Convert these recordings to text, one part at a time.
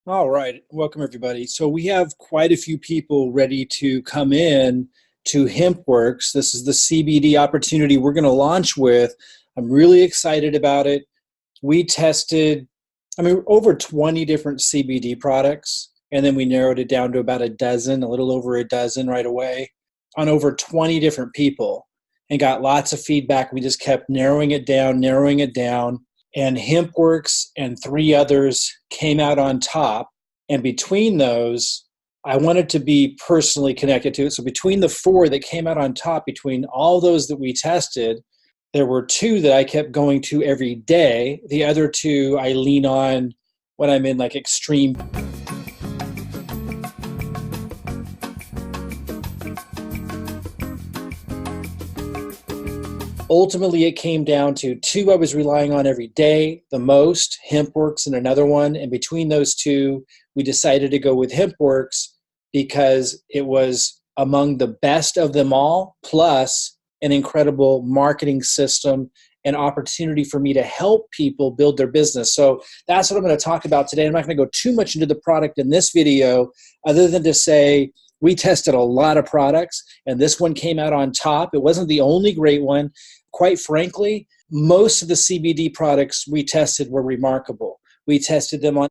All right, welcome everybody. So we have quite a few people ready to come in to HempWorks. This is the CBD opportunity we're going to launch with. I'm really excited about it. We tested, over 20 different CBD products, and then we narrowed it down to about a dozen, a little over a dozen right away, on over 20 different people, and got lots of feedback. We just kept narrowing it down, and HempWorks and three others came out on top. And between those, I wanted to be personally connected to it. So between the four that came out on top, between all those that we tested, there were two that I kept going to every day. The other two I lean on when I'm in like extreme. Ultimately, it came down to two I was relying on every day the most, HempWorks and another one. And between those two, we decided to go with HempWorks because it was among the best of them all, plus an incredible marketing system and opportunity for me to help people build their business. So that's what I'm going to talk about today. I'm not going to go too much into the product in this video, other than to say we tested a lot of products, and this one came out on top. It wasn't the only great one. Quite frankly, most of the CBD products we tested were remarkable. We tested them on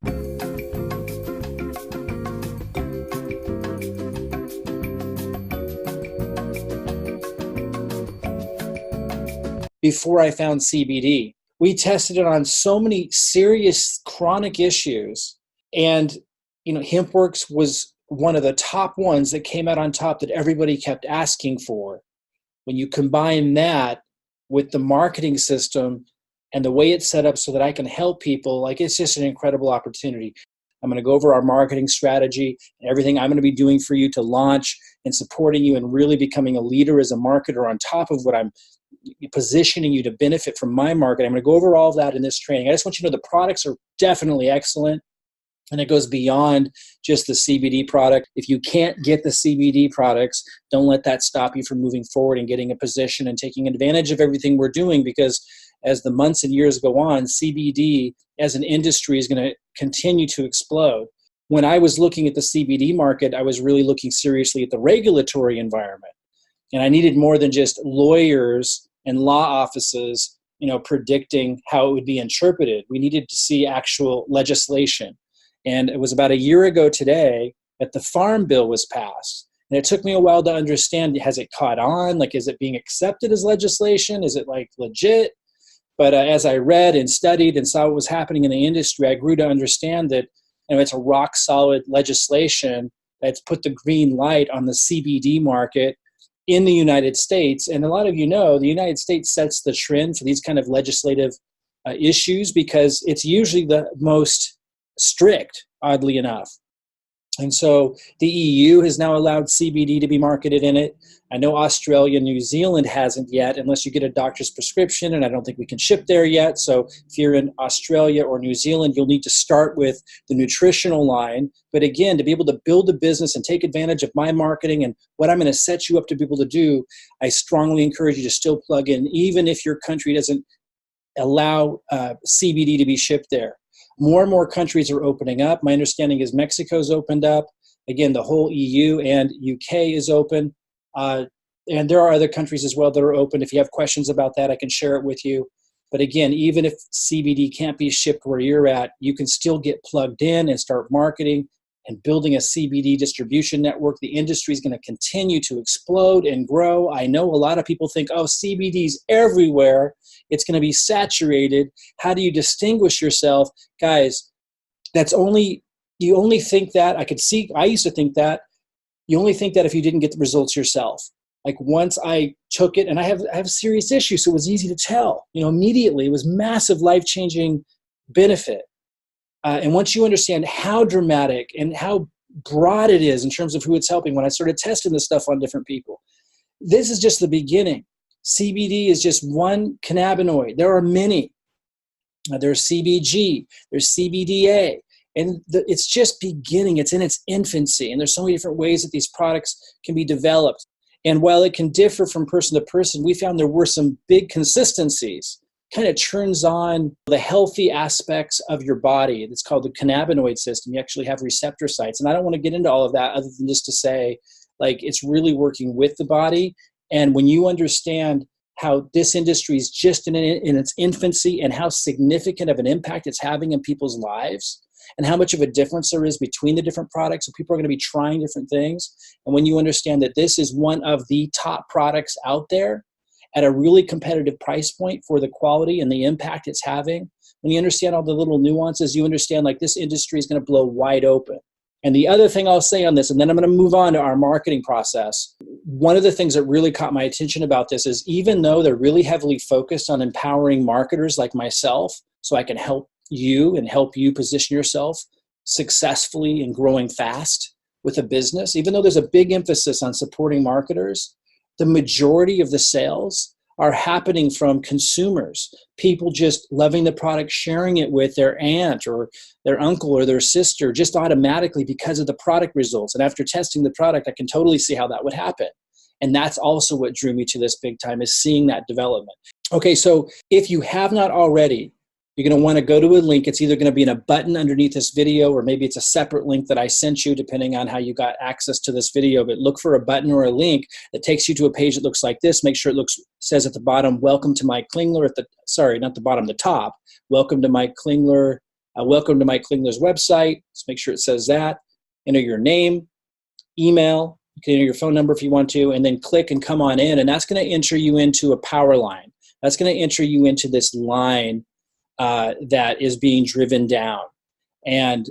before I found CBD. We tested it on so many serious chronic issues, and HempWorks was one of the top ones that came out on top that everybody kept asking for. When you combine that with the marketing system and the way it's set up so that I can help people, like, it's just an incredible opportunity. I'm going to go over our marketing strategy and everything I'm going to be doing for you to launch and supporting you and really becoming a leader as a marketer on top of what I'm positioning you to benefit from my market. I'm going to go over all of that in this training. I just want you to know the products are definitely excellent. And it goes beyond just the CBD product. If you can't get the CBD products, don't let that stop you from moving forward and getting a position and taking advantage of everything we're doing, because as the months and years go on, CBD as an industry is going to continue to explode. When I was looking at the CBD market, I was really looking seriously at the regulatory environment. And I needed more than just lawyers and law offices, predicting how it would be interpreted. We needed to see actual legislation. And it was about a year ago today that the Farm Bill was passed. And it took me a while to understand, has it caught on? Like, is it being accepted as legislation? Is it like legit? But as I read and studied and saw what was happening in the industry, I grew to understand that it's a rock solid legislation that's put the green light on the CBD market in the United States. And a lot of the United States sets the trend for these kind of legislative issues because it's usually the most strict, oddly enough. And so the EU has now allowed CBD to be marketed in it. I know Australia and New Zealand hasn't yet, unless you get a doctor's prescription, and I don't think we can ship there yet. So if you're in Australia or New Zealand, you'll need to start with the nutritional line. But again, to be able to build a business and take advantage of my marketing and what I'm going to set you up to be able to do, I strongly encourage you to still plug in, even if your country doesn't allow CBD to be shipped there. More and more countries are opening up. My understanding is Mexico's opened up. Again, the whole EU and UK is open. And there are other countries as well that are open. If you have questions about that, I can share it with you. But again, even if CBD can't be shipped where you're at, you can still get plugged in and start marketing and building a CBD distribution network. The industry is going to continue to explode and grow. I know a lot of people think, oh, CBD's everywhere. It's going to be saturated. How do you distinguish yourself? Guys, you only think that. I used to think that. You only think that if you didn't get the results yourself. Like, once I took it, and I have serious issues, so it was easy to tell. Immediately, it was massive life-changing benefit. And once you understand how dramatic and how broad it is in terms of who it's helping, when I started testing this stuff on different people, this is just the beginning. CBD is just one cannabinoid. There are many. There's CBG, there's CBDA, and it's just beginning. It's in its infancy, and there's so many different ways that these products can be developed. And while it can differ from person to person, we found there were some big consistencies. kind of turns on the healthy aspects of your body. It's called the cannabinoid system. You actually have receptor sites. And I don't want to get into all of that other than just to say, like, it's really working with the body. And when you understand how this industry is just in its infancy and how significant of an impact it's having in people's lives and how much of a difference there is between the different products, so people are going to be trying different things. And when you understand that this is one of the top products out there at a really competitive price point for the quality and the impact it's having, when you understand all the little nuances, you understand like this industry is going to blow wide open. And the other thing I'll say on this, and then I'm going to move on to our marketing process. One of the things that really caught my attention about this is even though they're really heavily focused on empowering marketers like myself, so I can help you and help you position yourself successfully and growing fast with a business, even though there's a big emphasis on supporting marketers, the majority of the sales are happening from consumers, people just loving the product, sharing it with their aunt or their uncle or their sister just automatically because of the product results. And after testing the product, I can totally see how that would happen. And that's also what drew me to this big time, is seeing that development. Okay, so if you have not already, you're going to want to go to a link. It's either going to be in a button underneath this video, or maybe it's a separate link that I sent you, depending on how you got access to this video. But look for a button or a link that takes you to a page that looks like this. Make sure it says at the bottom, "Welcome to Mike Klingler." Not the bottom, the top. Welcome to Mike Klingler. Welcome to Mike Klingler's website. Let's make sure it says that. Enter your name, email. You can enter your phone number if you want to, and then click and come on in. And that's going to enter you into a power line. That's going to enter you into this line that is being driven down. And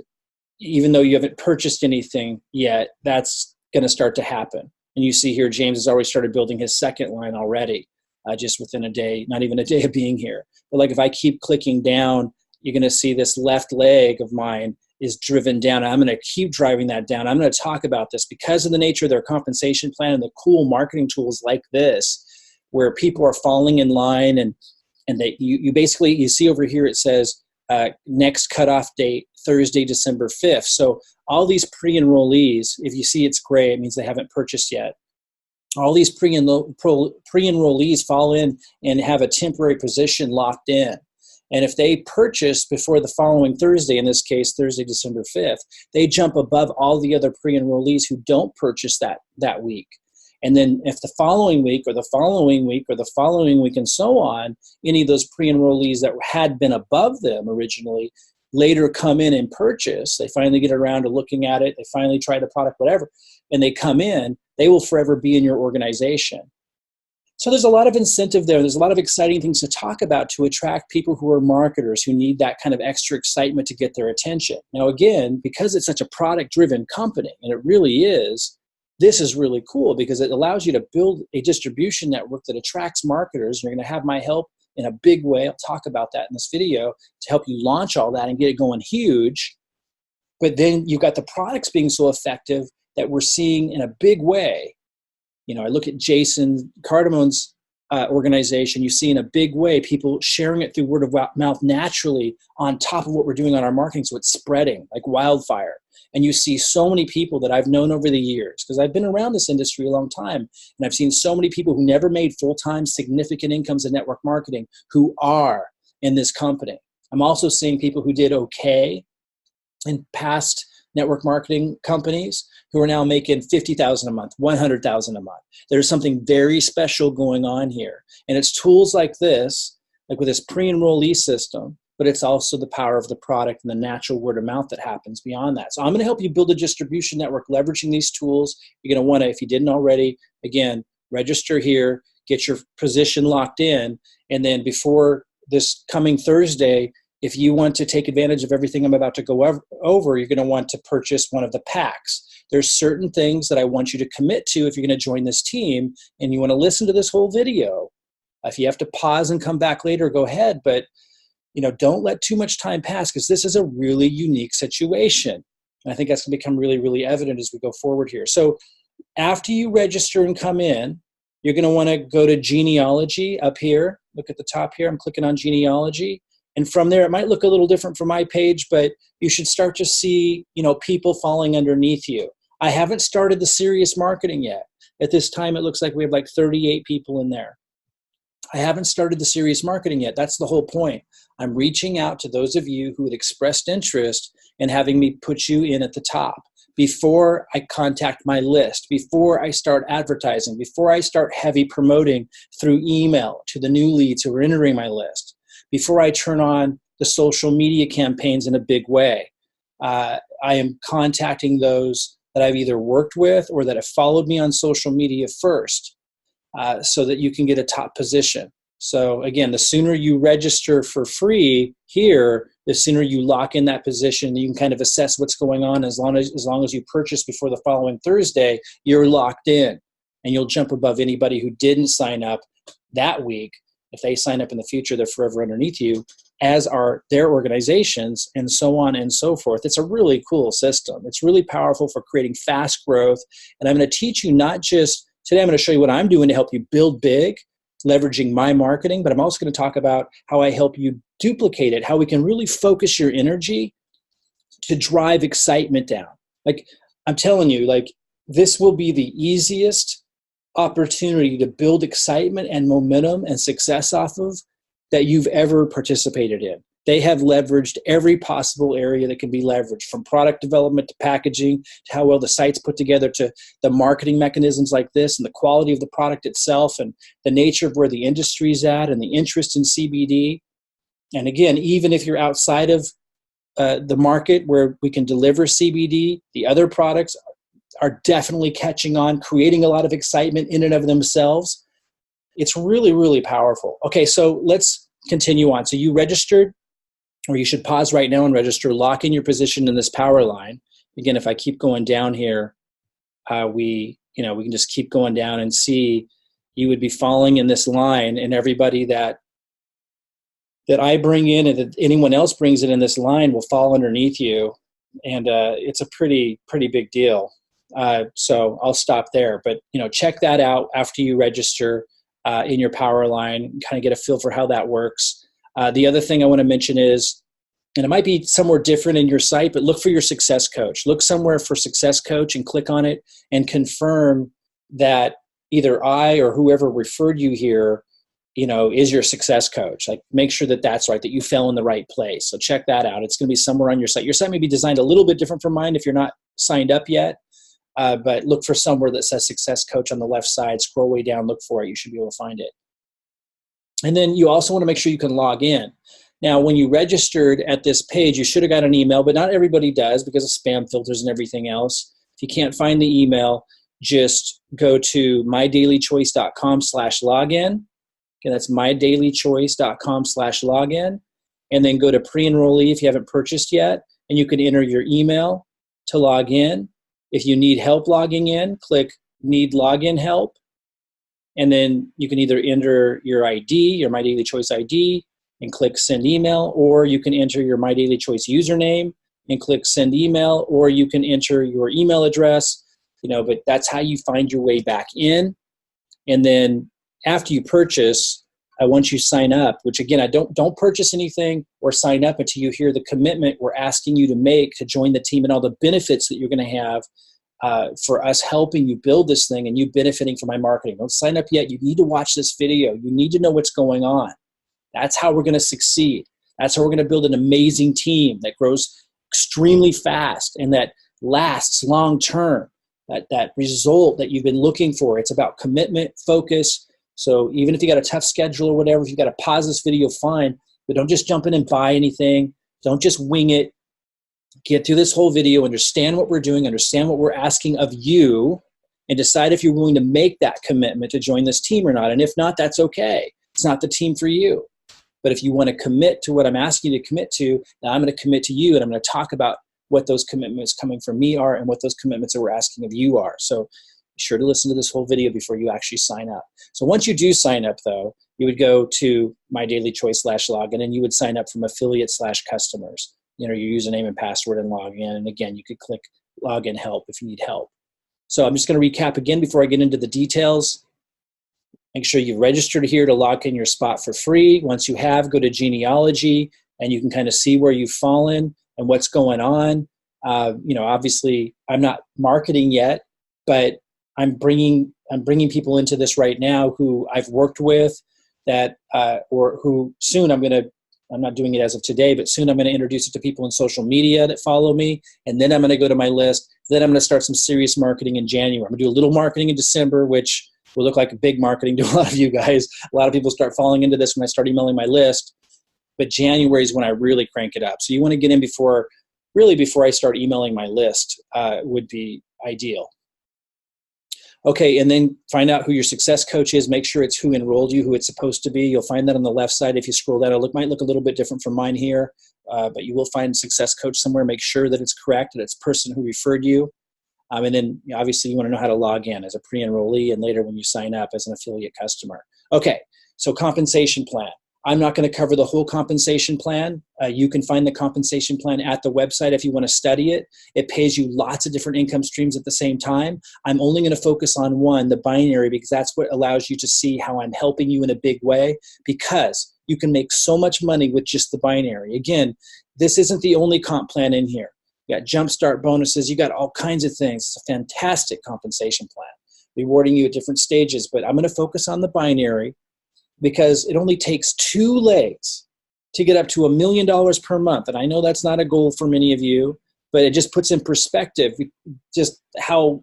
even though you haven't purchased anything yet, that's going to start to happen. And you see here, James has already started building his second line already, just within a day, not even a day of being here. But like if I keep clicking down, you're going to see this left leg of mine is driven down. I'm going to keep driving that down. I'm going to talk about this because of the nature of their compensation plan and the cool marketing tools like this, where people are falling in line and you basically, you see over here, it says next cutoff date, Thursday, December 5th. So all these pre-enrollees, if you see it's gray, it means they haven't purchased yet. All these pre-enrollees fall in and have a temporary position locked in. And if they purchase before the following Thursday, in this case, Thursday, December 5th, they jump above all the other pre-enrollees who don't purchase that week. And then if the following week or the following week or the following week and so on, any of those pre-enrollees that had been above them originally later come in and purchase, they finally get around to looking at it, they finally try the product, whatever, and they come in, they will forever be in your organization. So there's a lot of incentive there. There's a lot of exciting things to talk about to attract people who are marketers, who need that kind of extra excitement to get their attention. Now, again, because it's such a product-driven company, and it really is, this is really cool because it allows you to build a distribution network that attracts marketers. You're going to have my help in a big way. I'll talk about that in this video to help you launch all that and get it going huge. But then you've got the products being so effective that we're seeing in a big way. You know, I look at Jason Cardamone's organization, you see in a big way people sharing it through word of mouth naturally on top of what we're doing on our marketing, so it's spreading like wildfire. And you see so many people that I've known over the years, because I've been around this industry a long time, and I've seen so many people who never made full-time significant incomes in network marketing who are in this company. I'm also seeing people who did okay in past network marketing companies who are now making $50,000 a month, $100,000 a month. There's something very special going on here. And it's tools like this, like with this pre-enrollee system, but it's also the power of the product and the natural word of mouth that happens beyond that. So I'm going to help you build a distribution network leveraging these tools. You're going to want to, if you didn't already, again, register here, get your position locked in, and then before this coming Thursday, if you want to take advantage of everything I'm about to go over, you're going to want to purchase one of the packs. There's certain things that I want you to commit to if you're going to join this team, and you want to listen to this whole video. If you have to pause and come back later, go ahead, but don't let too much time pass, because this is a really unique situation. And I think that's going to become really, really evident as we go forward here. So after you register and come in, you're going to want to go to genealogy up here. Look at the top here. I'm clicking on genealogy. And from there, it might look a little different from my page, but you should start to see, people falling underneath you. I haven't started the serious marketing yet. At this time, it looks like we have like 38 people in there. I haven't started the serious marketing yet. That's the whole point. I'm reaching out to those of you who had expressed interest in having me put you in at the top before I contact my list, before I start advertising, before I start heavy promoting through email to the new leads who are entering my list, before I turn on the social media campaigns in a big way. I am contacting those that I've either worked with or that have followed me on social media first, so that you can get a top position. So again, the sooner you register for free here, the sooner you lock in that position. You can kind of assess what's going on. As long as you purchase before the following Thursday, you're locked in, and you'll jump above anybody who didn't sign up that week. If they sign up in the future, they're forever underneath you, as are their organizations, and so on and so forth. It's a really cool system. It's really powerful for creating fast growth. And I'm going to teach you not just today, I'm going to show you what I'm doing to help you build big, leveraging my marketing, but I'm also going to talk about how I help you duplicate it, how we can really focus your energy to drive excitement down. Like, I'm telling you, like, this will be the easiest opportunity to build excitement and momentum and success off of that you've ever participated in. They have leveraged every possible area that can be leveraged, from product development to packaging, to how well the site's put together, to the marketing mechanisms like this, and the quality of the product itself, and the nature of where the industry's at, and the interest in CBD. And again, even if you're outside of the market where we can deliver CBD, the other products are definitely catching on, creating a lot of excitement in and of themselves. It's really, really powerful. Okay, so let's continue on. So you registered, or you should pause right now and register, lock in your position in this power line. Again, if I keep going down here, we can just keep going down and see you would be falling in this line, and everybody that I bring in and that anyone else brings in this line will fall underneath you. And it's a pretty big deal. So I'll stop there, but check that out after you register in your power line, kind of get a feel for how that works. The other thing I want to mention is, and it might be somewhere different in your site, but look for your success coach. Look somewhere for success coach and click on it and confirm that either I or whoever referred you here, is your success coach. Like, make sure that that's right, that you fell in the right place. So check that out. It's going to be somewhere on your site. Your site may be designed a little bit different from mine if you're not signed up yet, but look for somewhere that says success coach on the left side. Scroll way down, look for it. You should be able to find it. And then you also want to make sure you can log in. Now, when you registered at this page, you should have got an email, but not everybody does because of spam filters and everything else. If you can't find the email, just go to mydailychoice.com/login. Okay, that's mydailychoice.com/login. And then go to pre-enrollee if you haven't purchased yet, and you can enter your email to log in. If you need help logging in, click Need Login Help. And then you can either enter your ID, your My Daily Choice ID, and click Send Email, or you can enter your My Daily Choice username and click Send Email, or you can enter your email address, but that's how you find your way back in. And then after you purchase, once you sign up, which again, I don't purchase anything or sign up until you hear the commitment we're asking you to make to join the team and all the benefits that you're going to have for us helping you build this thing and you benefiting from my marketing. Don't sign up yet. You need to watch this video. You need to know what's going on. That's how we're going to succeed. That's how we're going to build an amazing team that grows extremely fast and that lasts long term. That result that you've been looking for. It's about commitment, focus. So even if you got a tough schedule or whatever, if you got to pause this video, fine. But don't just jump in and buy anything. Don't just wing it. Get through this whole video, understand what we're doing, understand what we're asking of you, and decide if you're willing to make that commitment to join this team or not. And if not, that's okay. It's not the team for you. But if you want to commit to what I'm asking you to commit to, now I'm going to commit to you, and I'm going to talk about what those commitments coming from me are and what those commitments that we're asking of you are. So be sure to listen to this whole video before you actually sign up. So once you do sign up, though, you would go to My Daily Choice/login, and you would sign up from affiliate/customers. Your username and password and log in. And again, you could click Login Help if you need help. So I'm just going to recap again before I get into the details. Make sure you've registered here to lock in your spot for free. Once you have, go to Genealogy, and you can kind of see where you've fallen and what's going on. Obviously, I'm not marketing yet, but I'm bringing people into this right now who I've worked with, that, or who soon I'm not doing it as of today, but soon I'm going to introduce it to people in social media that follow me. And then I'm going to go to my list. Then I'm going to start some serious marketing in January. I'm going to do a little marketing in December, which will look like a big marketing to a lot of you guys. A lot of people start falling into this when I start emailing my list. But January is when I really crank it up. So you want to get in before I start emailing my list would be ideal. Okay, and then find out who your success coach is. Make sure it's who enrolled you, who it's supposed to be. You'll find that on the left side. If you scroll down, it might look a little bit different from mine here, but you will find success coach somewhere. Make sure that it's correct, that it's the person who referred you. And then obviously you want to know how to log in as a pre-enrollee and later when you sign up as an affiliate customer. Okay, so compensation plan. I'm not going to cover the whole compensation plan. You can find the compensation plan at the website if you want to study it. It pays you lots of different income streams at the same time. I'm only going to focus on one, the binary, because that's what allows you to see how I'm helping you in a big way, because you can make so much money with just the binary. Again, this isn't the only comp plan in here. You got jumpstart bonuses. You got all kinds of things. It's a fantastic compensation plan, rewarding you at different stages. But I'm going to focus on the binary, because it only takes 2 legs to get up to $1 million per month. And I know that's not a goal for many of you, but it just puts in perspective just how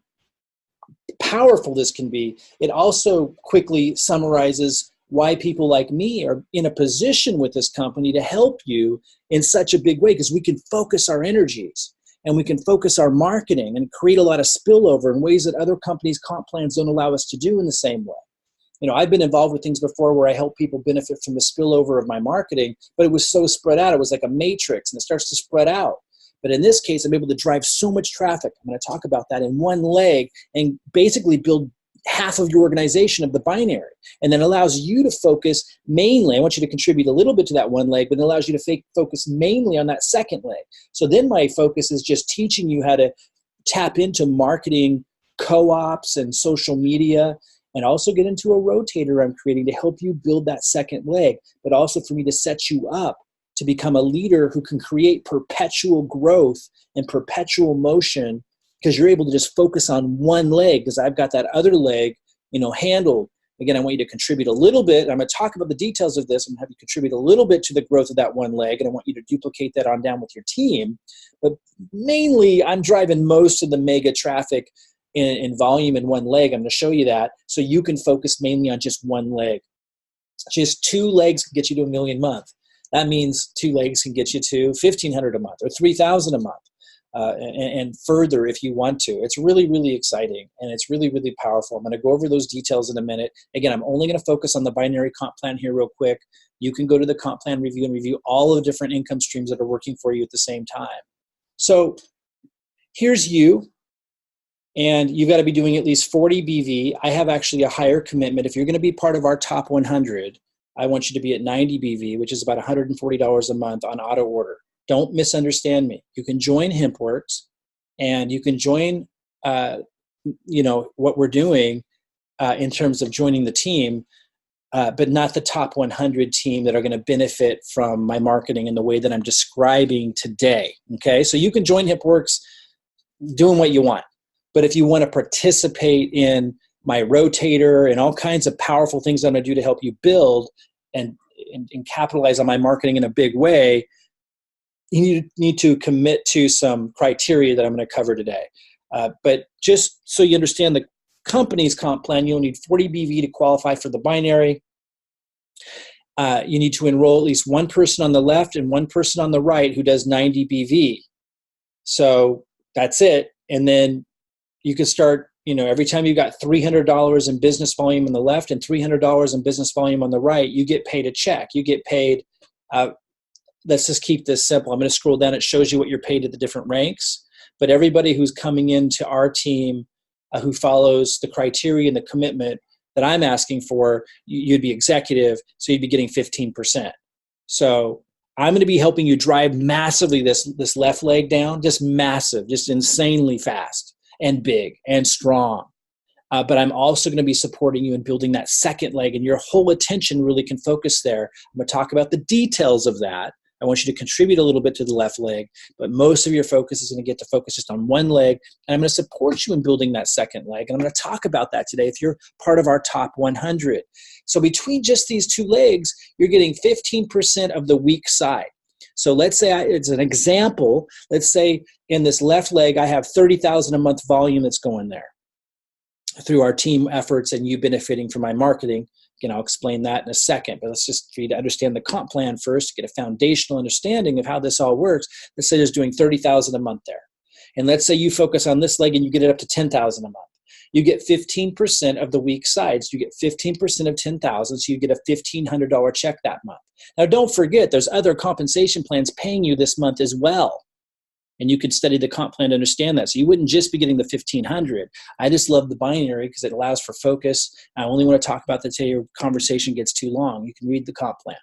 powerful this can be. It also quickly summarizes why people like me are in a position with this company to help you in such a big way, because we can focus our energies and we can focus our marketing and create a lot of spillover in ways that other companies' comp plans don't allow us to do in the same way. You know, I've been involved with things before where I help people benefit from the spillover of my marketing, but it was so spread out. It was like a matrix, and it starts to spread out. But in this case, I'm able to drive so much traffic. I'm going to talk about that in one leg and basically build half of your organization of the binary, and then allows you to focus mainly. I want you to contribute a little bit to that one leg, but it allows you to focus mainly on that second leg. So then my focus is just teaching you how to tap into marketing co-ops and social media, and also get into a rotator I'm creating to help you build that second leg, but also for me to set you up to become a leader who can create perpetual growth and perpetual motion, because you're able to just focus on one leg, because I've got that other leg, handled. Again, I want you to contribute a little bit. I'm going to talk about the details of this. I'm going to have you contribute a little bit to the growth of that one leg, and I want you to duplicate that on down with your team. But mainly, I'm driving most of the mega traffic in volume in one leg. I'm going to show you that so you can focus mainly on just one leg. Just 2 legs can get you to $1 million a month. That means 2 legs can get you to $1,500 a month or $3,000 a month, and further if you want to. It's really, really exciting, and it's really, really powerful. I'm going to go over those details in a minute. Again, I'm only going to focus on the binary comp plan here real quick. You can go to the comp plan review and review all of the different income streams that are working for you at the same time. So here's you. And you've got to be doing at least 40 BV. I have actually a higher commitment. If you're going to be part of our top 100, I want you to be at 90 BV, which is about $140 a month on auto order. Don't misunderstand me. You can join HempWorks, and you can join, what we're doing in terms of joining the team, but not the top 100 team that are going to benefit from my marketing in the way that I'm describing today. Okay, so you can join HempWorks doing what you want. But if you want to participate in my rotator and all kinds of powerful things I'm going to do to help you build and capitalize on my marketing in a big way, you need to commit to some criteria that I'm going to cover today. But just so you understand the company's comp plan, you'll need 40 BV to qualify for the binary. You need to enroll at least one person on the left and one person on the right who does 90 BV. So that's it. And then you can start, every time you got $300 in business volume on the left and $300 in business volume on the right, you get paid a check. You get paid, let's just keep this simple. I'm going to scroll down. It shows you what you're paid at the different ranks. But everybody who's coming into our team who follows the criteria and the commitment that I'm asking for, you'd be executive, so you'd be getting 15%. So I'm going to be helping you drive massively this left leg down, just massive, just insanely fast and big and strong. But I'm also going to be supporting you in building that second leg, and your whole attention really can focus there. I'm going to talk about the details of that. I want you to contribute a little bit to the left leg, but most of your focus is going to get to focus just on one leg. And I'm going to support you in building that second leg. And I'm going to talk about that today if you're part of our top 100. So between just these two legs, you're getting 15% of the weak side. So let's say it's an example. Let's say in this left leg, I have 30,000 a month volume that's going there through our team efforts and you benefiting from my marketing. Again, I'll explain that in a second, but let's just for you to understand the comp plan first, get a foundational understanding of how this all works. Let's say there's doing 30,000 a month there. And let's say you focus on this leg and you get it up to 10,000 a month. You get 15% of the weak sides. You get 15% of 10,000, so you get a $1,500 check that month. Now, don't forget, there's other compensation plans paying you this month as well. And you could study the comp plan to understand that. So you wouldn't just be getting the 1,500. I just love the binary because it allows for focus. I only want to talk about that until your conversation gets too long. You can read the comp plan.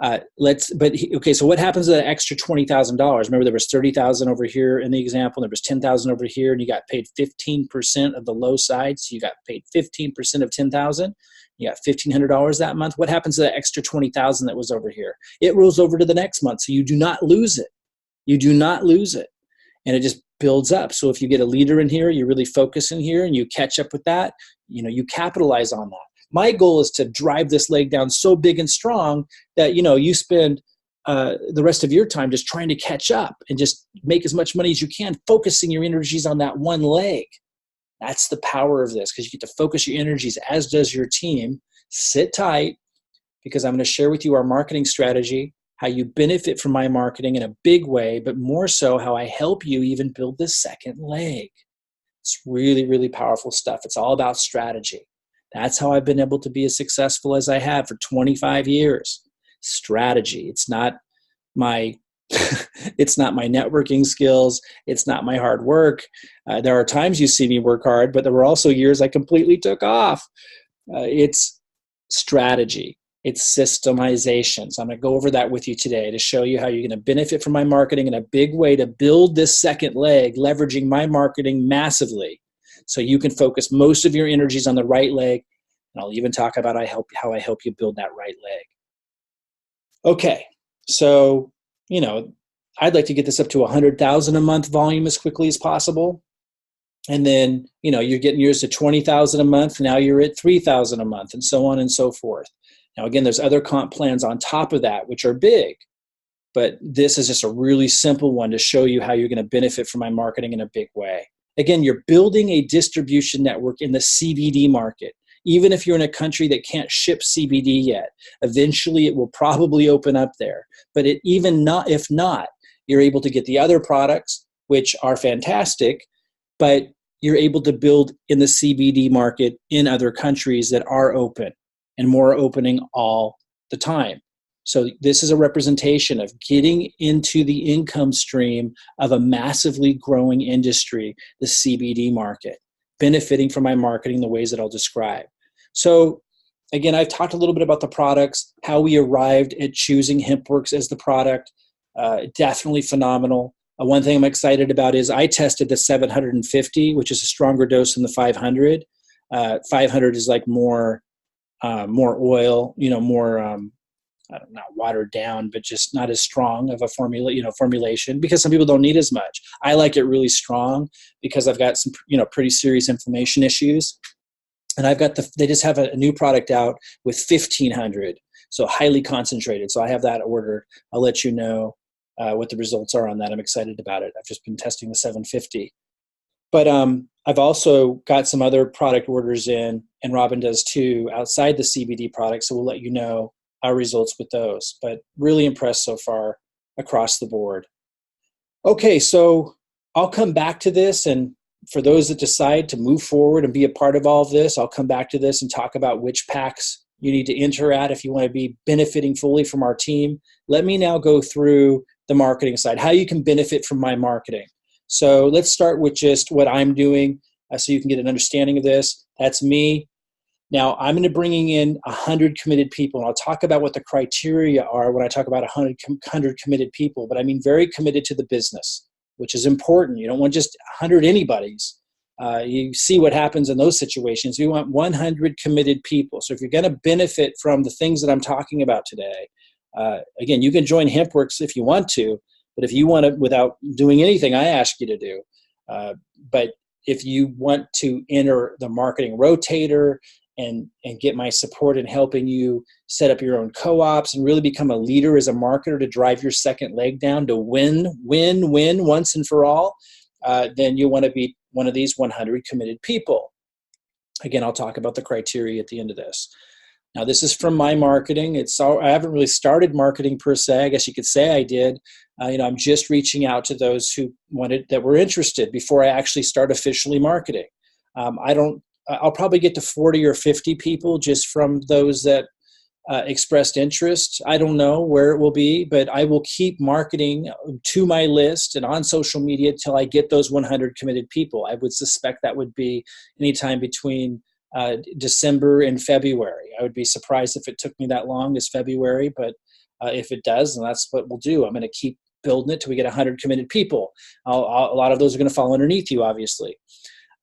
So what happens to that extra $20,000? Remember, there was 30,000 over here in the example, and there was 10,000 over here, and you got paid 15% of the low side. So you got paid 15% of 10,000. You got $1,500 that month. What happens to that extra 20,000 that was over here? It rolls over to the next month, so you do not lose it. You do not lose it, and it just builds up. So if you get a leader in here, you really focus in here, and you catch up with that. You capitalize on that. My goal is to drive this leg down so big and strong that, you spend the rest of your time just trying to catch up and just make as much money as you can, focusing your energies on that one leg. That's the power of this, because you get to focus your energies, as does your team. Sit tight, because I'm going to share with you our marketing strategy, how you benefit from my marketing in a big way, but more so how I help you even build the second leg. It's really, really powerful stuff. It's all about strategy. That's how I've been able to be as successful as I have for 25 years. Strategy. It's not my it's not my networking skills. It's not my hard work. There are times you see me work hard, but there were also years I completely took off. It's strategy. It's systemization. So I'm going to go over that with you today to show you how you're going to benefit from my marketing in a big way to build this second leg, leveraging my marketing massively. So you can focus most of your energies on the right leg. And I'll even talk about how I help you build that right leg. Okay, so, I'd like to get this up to 100,000 a month volume as quickly as possible. And then, you're getting yours to 20,000 a month. Now you're at 3,000 a month, and so on and so forth. Now, again, there's other comp plans on top of that, which are big. But this is just a really simple one to show you how you're going to benefit from my marketing in a big way. Again, you're building a distribution network in the CBD market. Even if you're in a country that can't ship CBD yet, eventually it will probably open up there. But if not, you're able to get the other products, which are fantastic, but you're able to build in the CBD market in other countries that are open, and more opening all the time. So this is a representation of getting into the income stream of a massively growing industry, the CBD market, benefiting from my marketing the ways that I'll describe. So again, I've talked a little bit about the products, how we arrived at choosing HempWorks as the product. Definitely phenomenal. One thing I'm excited about is I tested the 750, which is a stronger dose than the 500. 500 is like more oil, more not watered down, but just not as strong of a formulation, because some people don't need as much. I like it really strong because I've got some, pretty serious inflammation issues. And they just have a new product out with 1,500, so highly concentrated. So I have that ordered. I'll let you know what the results are on that. I'm excited about it. I've just been testing the 750. But I've also got some other product orders in, and Robin does too, outside the CBD products. So we'll let you know our results with those. But really impressed so far across the board. Okay, so I'll come back to this, and for those that decide to move forward and be a part of all of this, I'll come back to this and talk about which packs you need to enter at if you want to be benefiting fully from our team. Let me now go through the marketing side, how you can benefit from my marketing. So let's start with just what I'm doing so you can get an understanding of this. That's me. Now, I'm going to bringing in 100 committed people, and I'll talk about what the criteria are when I talk about 100 committed people, but I mean very committed to the business, which is important. You don't want just 100 anybody's. You see what happens in those situations. You want 100 committed people. So if you're going to benefit from the things that I'm talking about today, Again, you can join HempWorks if you want to, but if you want to, without doing anything I ask you to do, but if you want to enter the marketing rotator and get my support in helping you set up your own co-ops and really become a leader as a marketer to drive your second leg down to win once and for all, then you want to be one of these 100 committed people. Again, I'll talk about the criteria at the end of this. Now, this is from my marketing. I haven't really started marketing per se. I guess you could say I did. I'm just reaching out to those that were interested before I actually start officially marketing. I'll probably get to 40 or 50 people just from those that expressed interest. I don't know where it will be, but I will keep marketing to my list and on social media till I get those 100 committed people. I would suspect that would be anytime between December and February. I would be surprised if it took me that long as February, but if it does, then that's what we'll do. I'm going to keep building it till we get 100 committed people. A lot of those are going to fall underneath you, obviously.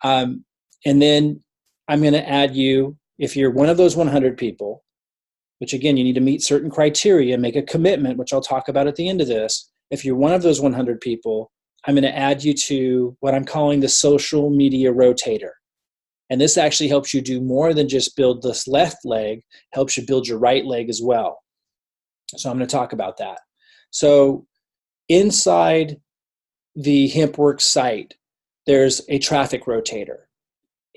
And then I'm going to add you, if you're one of those 100 people, which again, you need to meet certain criteria and make a commitment, which I'll talk about at the end of this. If you're one of those 100 people, I'm going to add you to what I'm calling the social media rotator. And this actually helps you do more than just build this left leg, helps you build your right leg as well. So I'm going to talk about that. So inside the HempWorks site, there's a traffic rotator.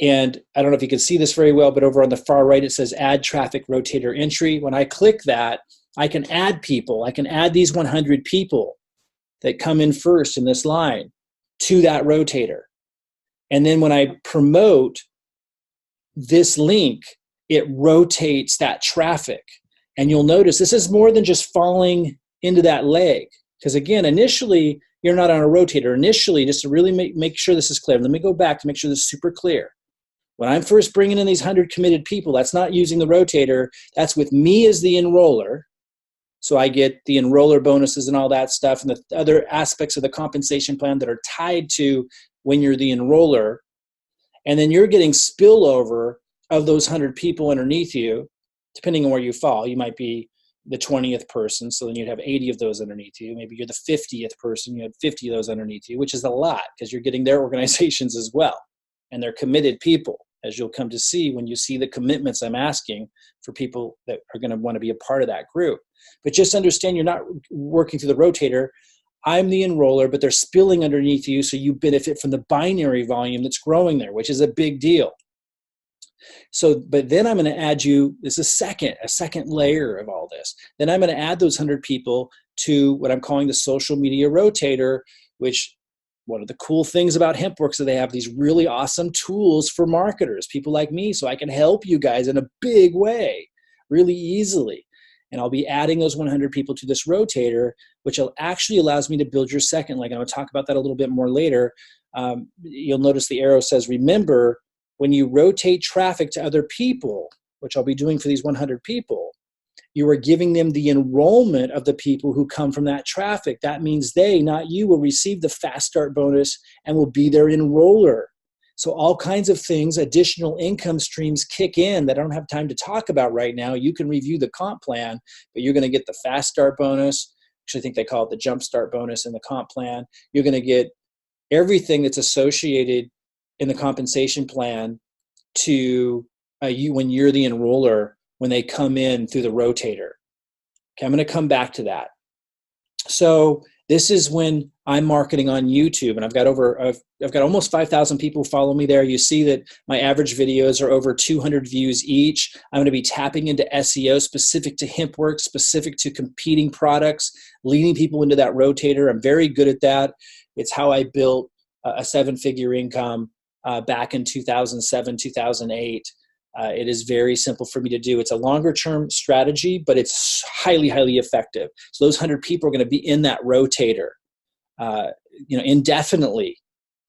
And I don't know if you can see this very well, but over on the far right, it says add traffic rotator entry. When I click that, I can add people. I can add these 100 people that come in first in this line to that rotator. And then when I promote this link, it rotates that traffic. And you'll notice this is more than just falling into that leg. Because again, initially, you're not on a rotator. Initially, just to really make sure this is clear, let me go back to make sure this is super clear. When I'm first bringing in these 100 committed people, that's not using the rotator. That's with me as the enroller. So I get the enroller bonuses and all that stuff and the other aspects of the compensation plan that are tied to when you're the enroller. And then you're getting spillover of those 100 people underneath you, depending on where you fall. You might be the 20th person, so then you'd have 80 of those underneath you. Maybe you're the 50th person, you have 50 of those underneath you, which is a lot because you're getting their organizations as well. And they're committed people, as you'll come to see when you see the commitments I'm asking for people that are going to want to be a part of that group. But just understand you're not working through the rotator. I'm the enroller, but they're spilling underneath you, so you benefit from the binary volume that's growing there, which is a big deal. So, but then I'm going to add you, this is a second layer of all this. Then I'm going to add those 100 people to what I'm calling the social media rotator, which one of the cool things about HempWorks is they have these really awesome tools for marketers, people like me, so I can help you guys in a big way, really easily. And I'll be adding those 100 people to this rotator, which actually allows me to build your second leg. And I'll talk about that a little bit more later. You'll notice the arrow says, remember, when you rotate traffic to other people, which I'll be doing for these 100 people, you are giving them the enrollment of the people who come from that traffic. That means they, not you, will receive the fast start bonus and will be their enroller. So all kinds of things, additional income streams kick in that I don't have time to talk about right now. You can review the comp plan, but you're going to get the fast start bonus. Actually, I think they call it the jump start bonus in the comp plan. You're going to get everything that's associated in the compensation plan to you when you're the enroller, when they come in through the rotator. Okay, I'm going to come back to that. So this is when I'm marketing on YouTube, and I've got almost 5,000 people follow me there. You see that my average videos are over 200 views each. I'm going to be tapping into SEO specific to HempWorks, specific to competing products, leading people into that rotator. I'm very good at that. It's how I built a 7-figure income back in 2007, 2008. It is very simple for me to do. It's a longer term strategy, but it's highly, highly effective. So those 100 people are going to be in that rotator, indefinitely,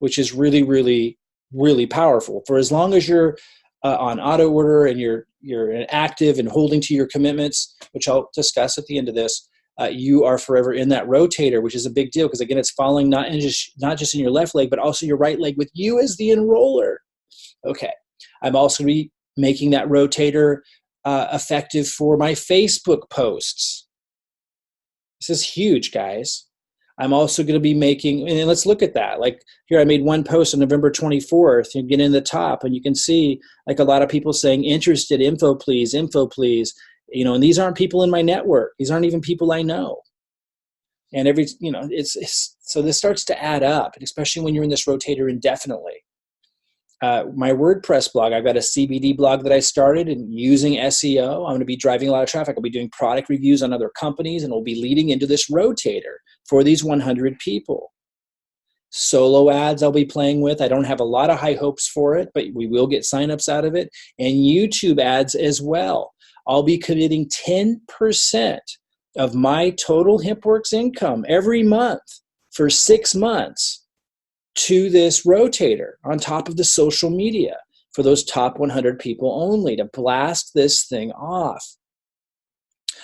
which is really, really, really powerful. For as long as you're on auto order and you're active and holding to your commitments, which I'll discuss at the end of this, you are forever in that rotator, which is a big deal because again, it's falling not just in your left leg, but also your right leg with you as the enroller. Okay, I'm also making that rotator effective for my Facebook posts. This is huge, guys. I'm also going to be making, and let's look at that. Like here, I made one post on November 24th. You get in the top and you can see like a lot of people saying interested, info please, info please. And these aren't people in my network. These aren't even people I know. And it's so this starts to add up, and especially when you're in this rotator indefinitely. My WordPress blog, I've got a CBD blog that I started and using SEO. I'm going to be driving a lot of traffic. I'll be doing product reviews on other companies, and we'll be leading into this rotator for these 100 people. Solo ads I'll be playing with. I don't have a lot of high hopes for it, but we will get signups out of it. And YouTube ads as well. I'll be committing 10% of my total HempWorks income every month for 6 months to this rotator on top of the social media for those top 100 people only to blast this thing off.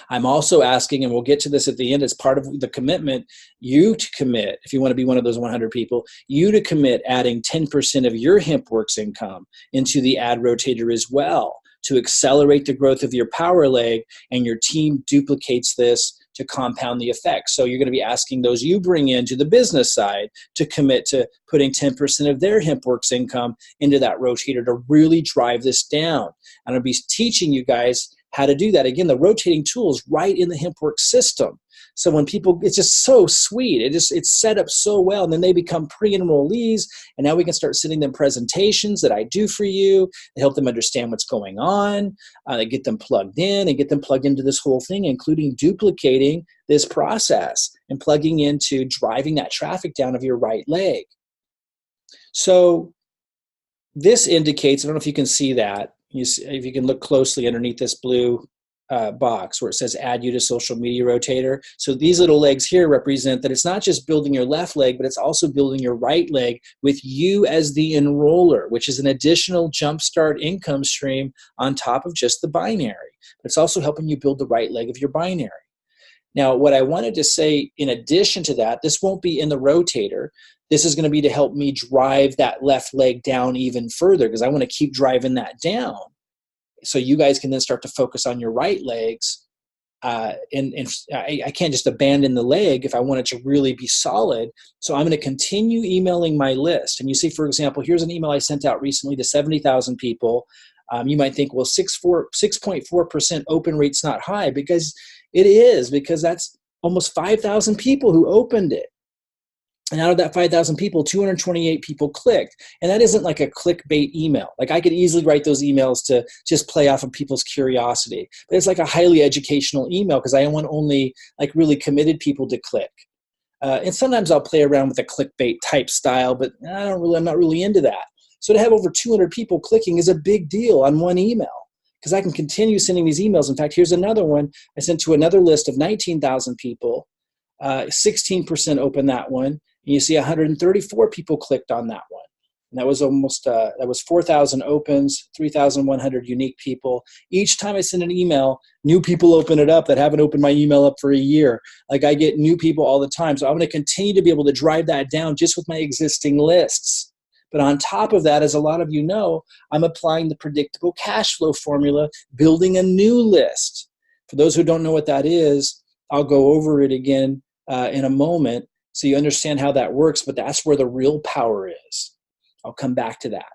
I'm also asking, and we'll get to this at the end as part of the commitment, you to commit, if you want to be one of those 100 people, you to commit adding 10% of your HempWorks income into the ad rotator as well to accelerate the growth of your power leg, and your team duplicates this to compound the effect. So you're going to be asking those you bring into the business side to commit to putting 10% of their HempWorks income into that rotator to really drive this down. And I'll be teaching you guys how to do that. Again, the rotating tool is right in the HempWorks system. So when people, it's just so sweet. It's set up so well. And then they become pre-enrollees. And now we can start sending them presentations that I do for you to help them understand what's going on, get them plugged in and get them plugged into this whole thing, including duplicating this process and plugging into driving that traffic down of your right leg. So this indicates, I don't know if you can see that, if you can look closely underneath this blue box where it says add you to social media rotator. So these little legs here represent that it's not just building your left leg, but it's also building your right leg with you as the enroller, which is an additional jumpstart income stream on top of just the binary. But it's also helping you build the right leg of your binary. Now, what I wanted to say in addition to that, this won't be in the rotator. This is going to be to help me drive that left leg down even further because I want to keep driving that down. So you guys can then start to focus on your right legs. And I can't just abandon the leg if I want it to really be solid. So I'm going to continue emailing my list. And you see, for example, here's an email I sent out recently to 70,000 people. You might think, well, 6.4% open rate's not high, because it is, because that's almost 5,000 people who opened it. And out of that 5,000 people, 228 people clicked. And that isn't like a clickbait email. Like I could easily write those emails to just play off of people's curiosity. But it's like a highly educational email because I want only like really committed people to click. And sometimes I'll play around with a clickbait type style, but I'm not really into that. So to have over 200 people clicking is a big deal on one email because I can continue sending these emails. In fact, here's another one I sent to another list of 19,000 people. 16% opened that one. And you see 134 people clicked on that one. And that was almost, that was 4,000 opens, 3,100 unique people. Each time I send an email, new people open it up that haven't opened my email up for a year. Like I get new people all the time. So I'm going to continue to be able to drive that down just with my existing lists. But on top of that, as a lot of you know, I'm applying the predictable cash flow formula, building a new list. For those who don't know what that is, I'll go over it again in a moment, so you understand how that works, but that's where the real power is. I'll come back to that.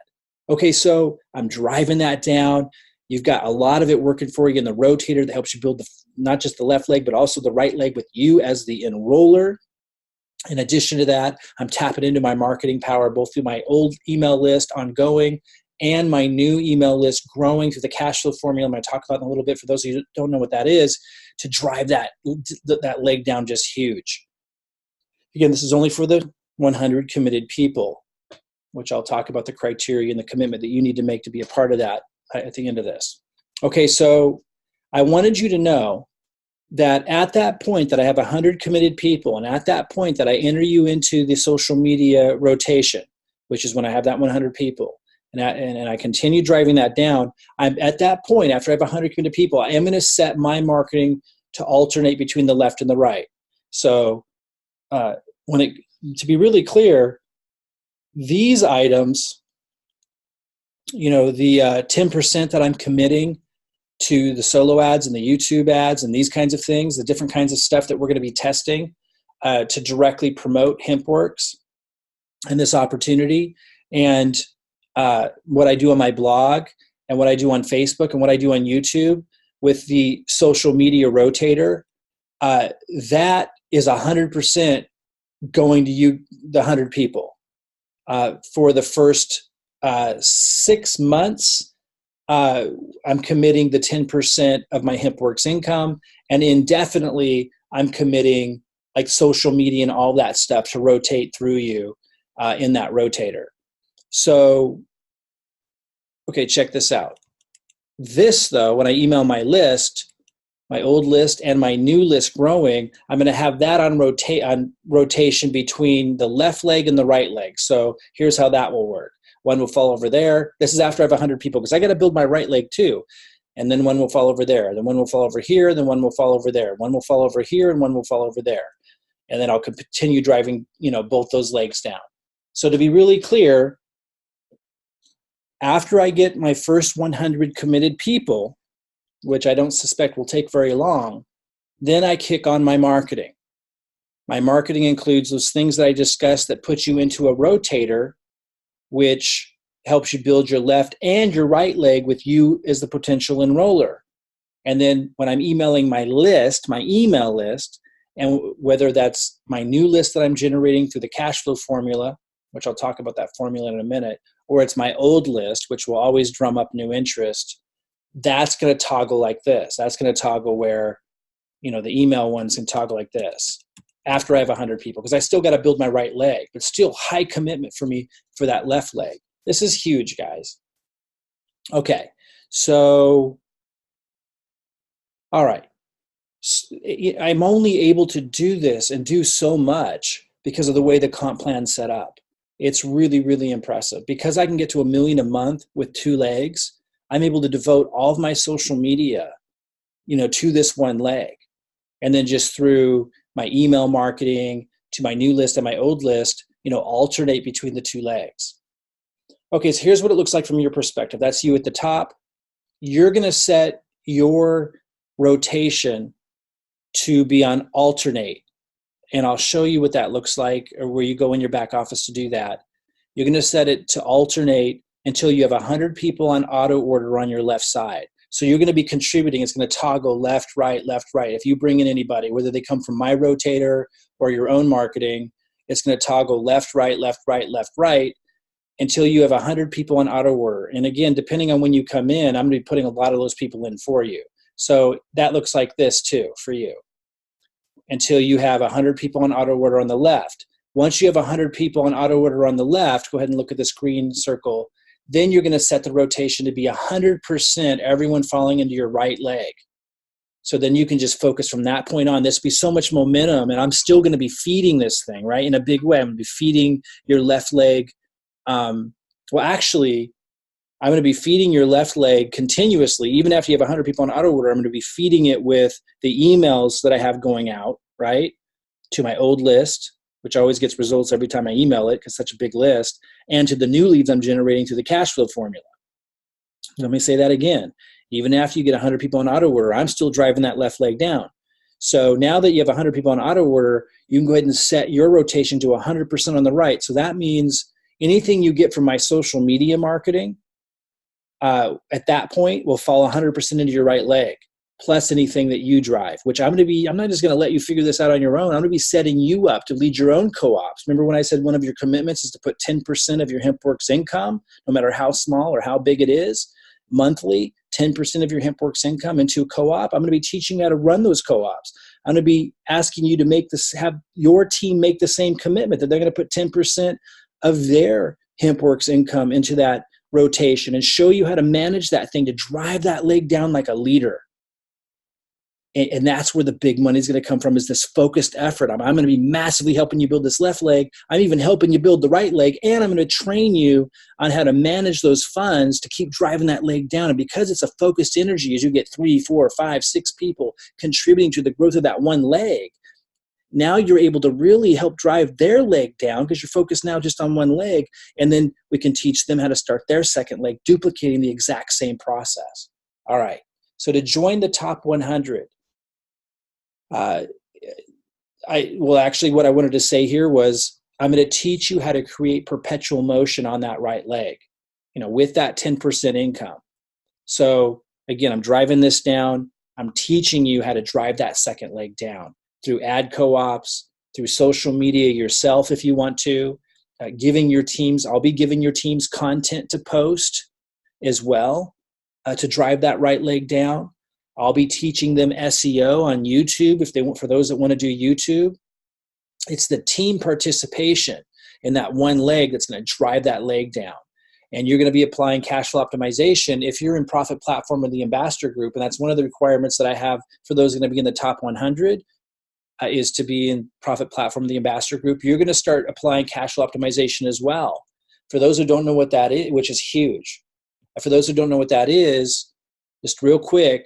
Okay, so I'm driving that down. You've got a lot of it working for you in the rotator that helps you build not just the left leg, but also the right leg with you as the enroller. In addition to that, I'm tapping into my marketing power, both through my old email list ongoing and my new email list growing through the cash flow formula I'm going to talk about in a little bit for those of you who don't know what that is, to drive that leg down just huge. Again, this is only for the 100 committed people, which I'll talk about the criteria and the commitment that you need to make to be a part of that at the end of this. Okay, so I wanted you to know that at that point that I have 100 committed people, and at that point that I enter you into the social media rotation, which is when I have that 100 people, and I continue driving that down, I'm at that point, after I have 100 committed people, I am going to set my marketing to alternate between the left and the right. So to be really clear, these items, the 10% that I'm committing to the solo ads and the YouTube ads and these kinds of things, the different kinds of stuff that we're going to be testing to directly promote HempWorks and this opportunity. And what I do on my blog and what I do on Facebook and what I do on YouTube with the social media rotator, that is 100% going to you, the 100 people. For the first 6 months, I'm committing the 10% of my HempWorks income, and indefinitely I'm committing like social media and all that stuff to rotate through you in that rotator. So, okay, check this out. This though, when I email my list, my old list and my new list growing, I'm going to have that on rotation between the left leg and the right leg. So here's how that will work. One will fall over there. This is after I have 100 people because I got to build my right leg too. And then one will fall over there. Then one will fall over here. Then one will fall over there. One will fall over here and one will fall over there. And then I'll continue driving, both those legs down. So to be really clear, after I get my first 100 committed people, which I don't suspect will take very long, then I kick on my marketing. My marketing includes those things that I discussed that put you into a rotator, which helps you build your left and your right leg with you as the potential enroller. And then when I'm emailing my list, my email list, and whether that's my new list that I'm generating through the cash flow formula, which I'll talk about that formula in a minute, or it's my old list, which will always drum up new interest, that's going to toggle like this. That's going to toggle where, the email ones can toggle like this after I have 100 people, because I still got to build my right leg, but still high commitment for me for that left leg. This is huge, guys. Okay, so, all right. I'm only able to do this and do so much because of the way the comp plan's set up. It's really, really impressive. Because I can get to $1 million a month with 2 legs, I'm able to devote all of my social media, to this one leg. And then just through my email marketing to my new list and my old list, alternate between the 2 legs. Okay, so here's what it looks like from your perspective. That's you at the top. You're going to set your rotation to be on alternate. And I'll show you what that looks like, or where you go in your back office to do that. You're going to set it to alternate until you have 100 people on auto order on your left side. So you're going to be contributing. It's going to toggle left, right, left, right. If you bring in anybody, whether they come from my rotator or your own marketing, it's going to toggle left, right, left, right, left, right until you have 100 people on auto order. And again, depending on when you come in, I'm going to be putting a lot of those people in for you. So that looks like this too for you until you have 100 people on auto order on the left. Once you have 100 people on auto order on the left, go ahead and look at this green circle. Then you're going to set the rotation to be 100% everyone falling into your right leg. So then you can just focus from that point on. This will be so much momentum, and I'm still going to be feeding this thing, right? In a big way. I'm going to be feeding your left leg. Actually, I'm going to be feeding your left leg continuously. Even after you have 100 people on auto order, I'm going to be feeding it with the emails that I have going out, right, to my old list, which always gets results every time I email it because it's such a big list, and to the new leads I'm generating through the cash flow formula. Let me say that again. Even after you get 100 people on auto order, I'm still driving that left leg down. So now that you have 100 people on auto order, you can go ahead and set your rotation to 100% on the right. So that means anything you get from my social media marketing at that point will fall 100% into your right leg, plus anything that you drive, which I'm not just going to let you figure this out on your own. I'm going to be setting you up to lead your own co-ops. Remember when I said one of your commitments is to put 10% of your HempWorks income, no matter how small or how big it is, monthly, 10% of your HempWorks income into a co-op? I'm going to be teaching you how to run those co-ops. I'm going to be asking you to have your team make the same commitment that they're going to put 10% of their HempWorks income into that rotation and show you how to manage that thing to drive that leg down like a leader. And that's where the big money is going to come from, is this focused effort. I'm going to be massively helping you build this left leg. I'm even helping you build the right leg. And I'm going to train you on how to manage those funds to keep driving that leg down. And because it's a focused energy, as you get 3, 4, 5, 6 people contributing to the growth of that one leg, now you're able to really help drive their leg down because you're focused now just on one leg. And then we can teach them how to start their second leg, duplicating the exact same process. All right. So to join the top 100, uh, what I wanted to say here was I'm going to teach you how to create perpetual motion on that right leg, with that 10% income. So again, I'm driving this down. I'm teaching you how to drive that second leg down through ad co-ops, through social media yourself if you want to, giving your teams, I'll be giving your teams content to post as well to drive that right leg down. I'll be teaching them SEO on YouTube if they want, for those that want to do YouTube. It's the team participation in that one leg that's going to drive that leg down. And you're going to be applying cash flow optimization if you're in Profit Platform or the Ambassador Group. And that's one of the requirements that I have for those going to be in the top 100 is to be in Profit Platform, the Ambassador Group. You're going to start applying cash flow optimization as well. For those who don't know what that is, which is huge. For those who don't know what that is, just real quick,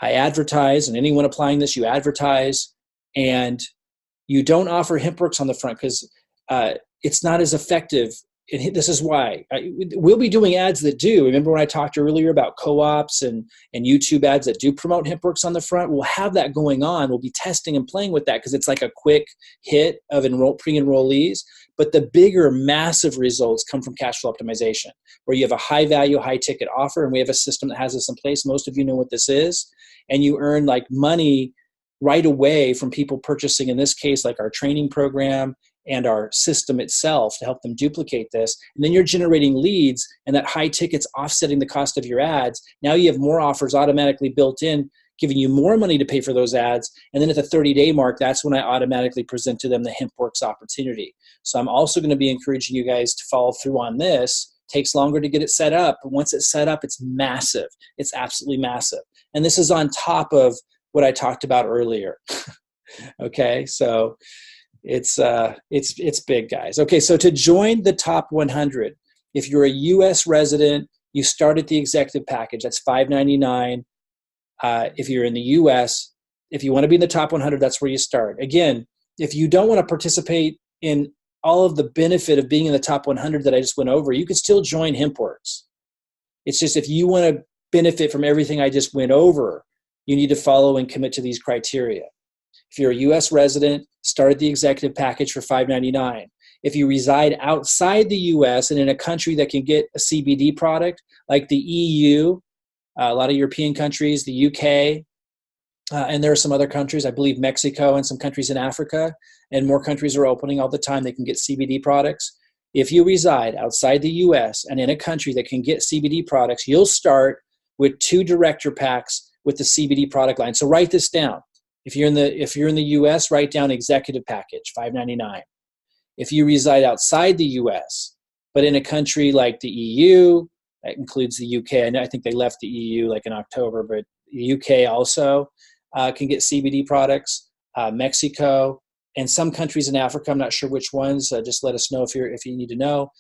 I advertise, and anyone applying this, you advertise, and you don't offer HempWorks on the front because it's not as effective. And this is why. We'll be doing ads that do. Remember when I talked earlier about co-ops and YouTube ads that do promote HempWorks on the front? We'll have that going on. We'll be testing and playing with that because it's like a quick hit of pre-enrollees. But the bigger, massive results come from cash flow optimization, where you have a high-value, high-ticket offer, and we have a system that has this in place. Most of you know what this is. And you earn like money right away from people purchasing, in this case, like our training program and our system itself to help them duplicate this. And then you're generating leads, and that high ticket's offsetting the cost of your ads. Now you have more offers automatically built in, giving you more money to pay for those ads. And then at the 30-day mark, that's when I automatically present to them the HempWorks opportunity. So I'm also going to be encouraging you guys to follow through on this. It takes longer to get it set up, but once it's set up, it's massive. It's absolutely massive. And this is on top of what I talked about earlier. Okay, so it's big, guys. Okay, so to join the top 100, if you're a U.S. resident, you start at the executive package. That's $599. If you're in the U.S., if you want to be in the top 100, that's where you start. Again, if you don't want to participate in all of the benefit of being in the top 100 that I just went over, you can still join HempWorks. It's just if you want to benefit from everything I just went over, you need to follow and commit to these criteria. If you're a U.S. resident, start at the executive package for $599. If you reside outside the U.S. and in a country that can get a CBD product, like the EU, a lot of European countries, the UK, and there are some other countries, I believe Mexico and some countries in Africa, and more countries are opening all the time. They can get CBD products. If you reside outside the U.S. and in a country that can get CBD products, you'll start with 2 director packs with the CBD product line. So write this down. If you're in the U.S., write down executive package, $599. If you reside outside the U.S., but in a country like the EU, that includes the UK. I think they left the EU like in October, but the UK also can get CBD products. Mexico and some countries in Africa. I'm not sure which ones. Just let us know if you need to know.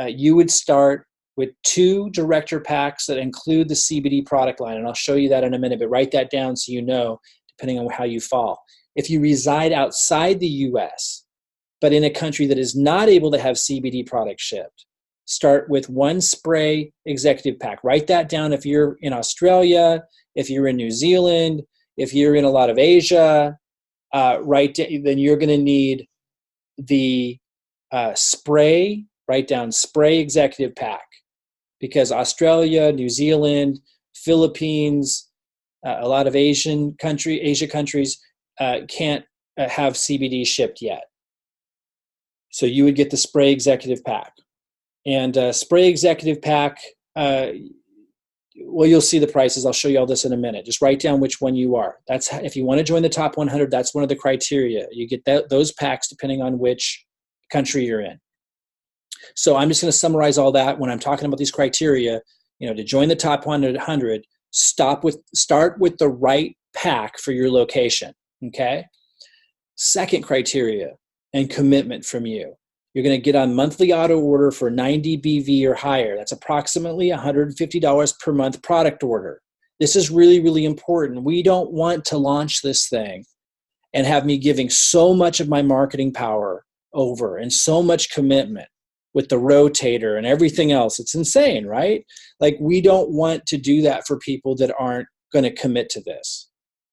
You would start with 2 director packs that include the CBD product line, and I'll show you that in a minute. But write that down so you know, depending on how you fall. If you reside outside the U.S., but in a country that is not able to have CBD products shipped, start with 1 spray executive pack. Write that down if you're in Australia, if you're in New Zealand, if you're in a lot of Asia, then you're going to need the spray, write down spray executive pack, because Australia, New Zealand, Philippines, a lot of Asia countries can't have CBD shipped yet. So you would get the spray executive pack. And spray executive pack, you'll see the prices. I'll show you all this in a minute. Just write down which one you are. That's if you want to join the top 100, that's one of the criteria. You get those packs depending on which country you're in. So I'm just going to summarize all that when I'm talking about these criteria. To join the top 100, start with the right pack for your location. Okay. Second criteria and commitment from you. You're going to get on monthly auto order for 90 BV or higher. That's approximately $150 per month product order. This is really, really important. We don't want to launch this thing and have me giving so much of my marketing power over and so much commitment with the rotator and everything else. It's insane, right? Like, we don't want to do that for people that aren't going to commit to this.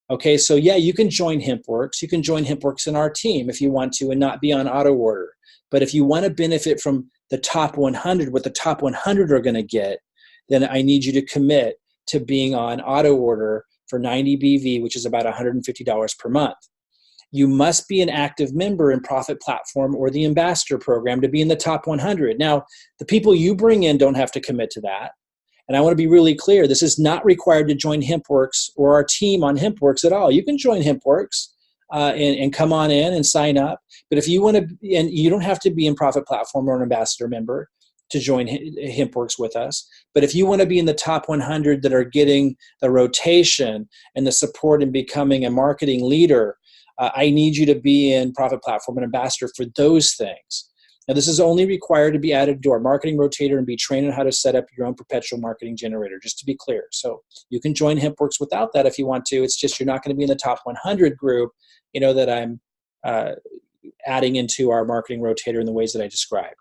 Okay, so yeah, you can join HempWorks. You can join HempWorks in our team if you want to and not be on auto order. But if you want to benefit from the top 100, what the top 100 are going to get, then I need you to commit to being on auto order for 90 BV, which is about $150 per month. You must be an active member in Profit Platform or the Ambassador Program to be in the top 100. Now, the people you bring in don't have to commit to that. And I want to be really clear, this is not required to join HempWorks or our team on HempWorks at all. You can join HempWorks and come on in and sign up. But if you want to, and you don't have to be in Profit Platform or an Ambassador member to join HempWorks with us. But if you want to be in the top 100 that are getting the rotation and the support in becoming a marketing leader, I need you to be in Profit Platform and Ambassador for those things. Now, this is only required to be added to our marketing rotator and be trained on how to set up your own perpetual marketing generator, just to be clear. So you can join HempWorks without that if you want to. It's just you're not going to be in the top 100 group, that I'm adding into our marketing rotator in the ways that I described.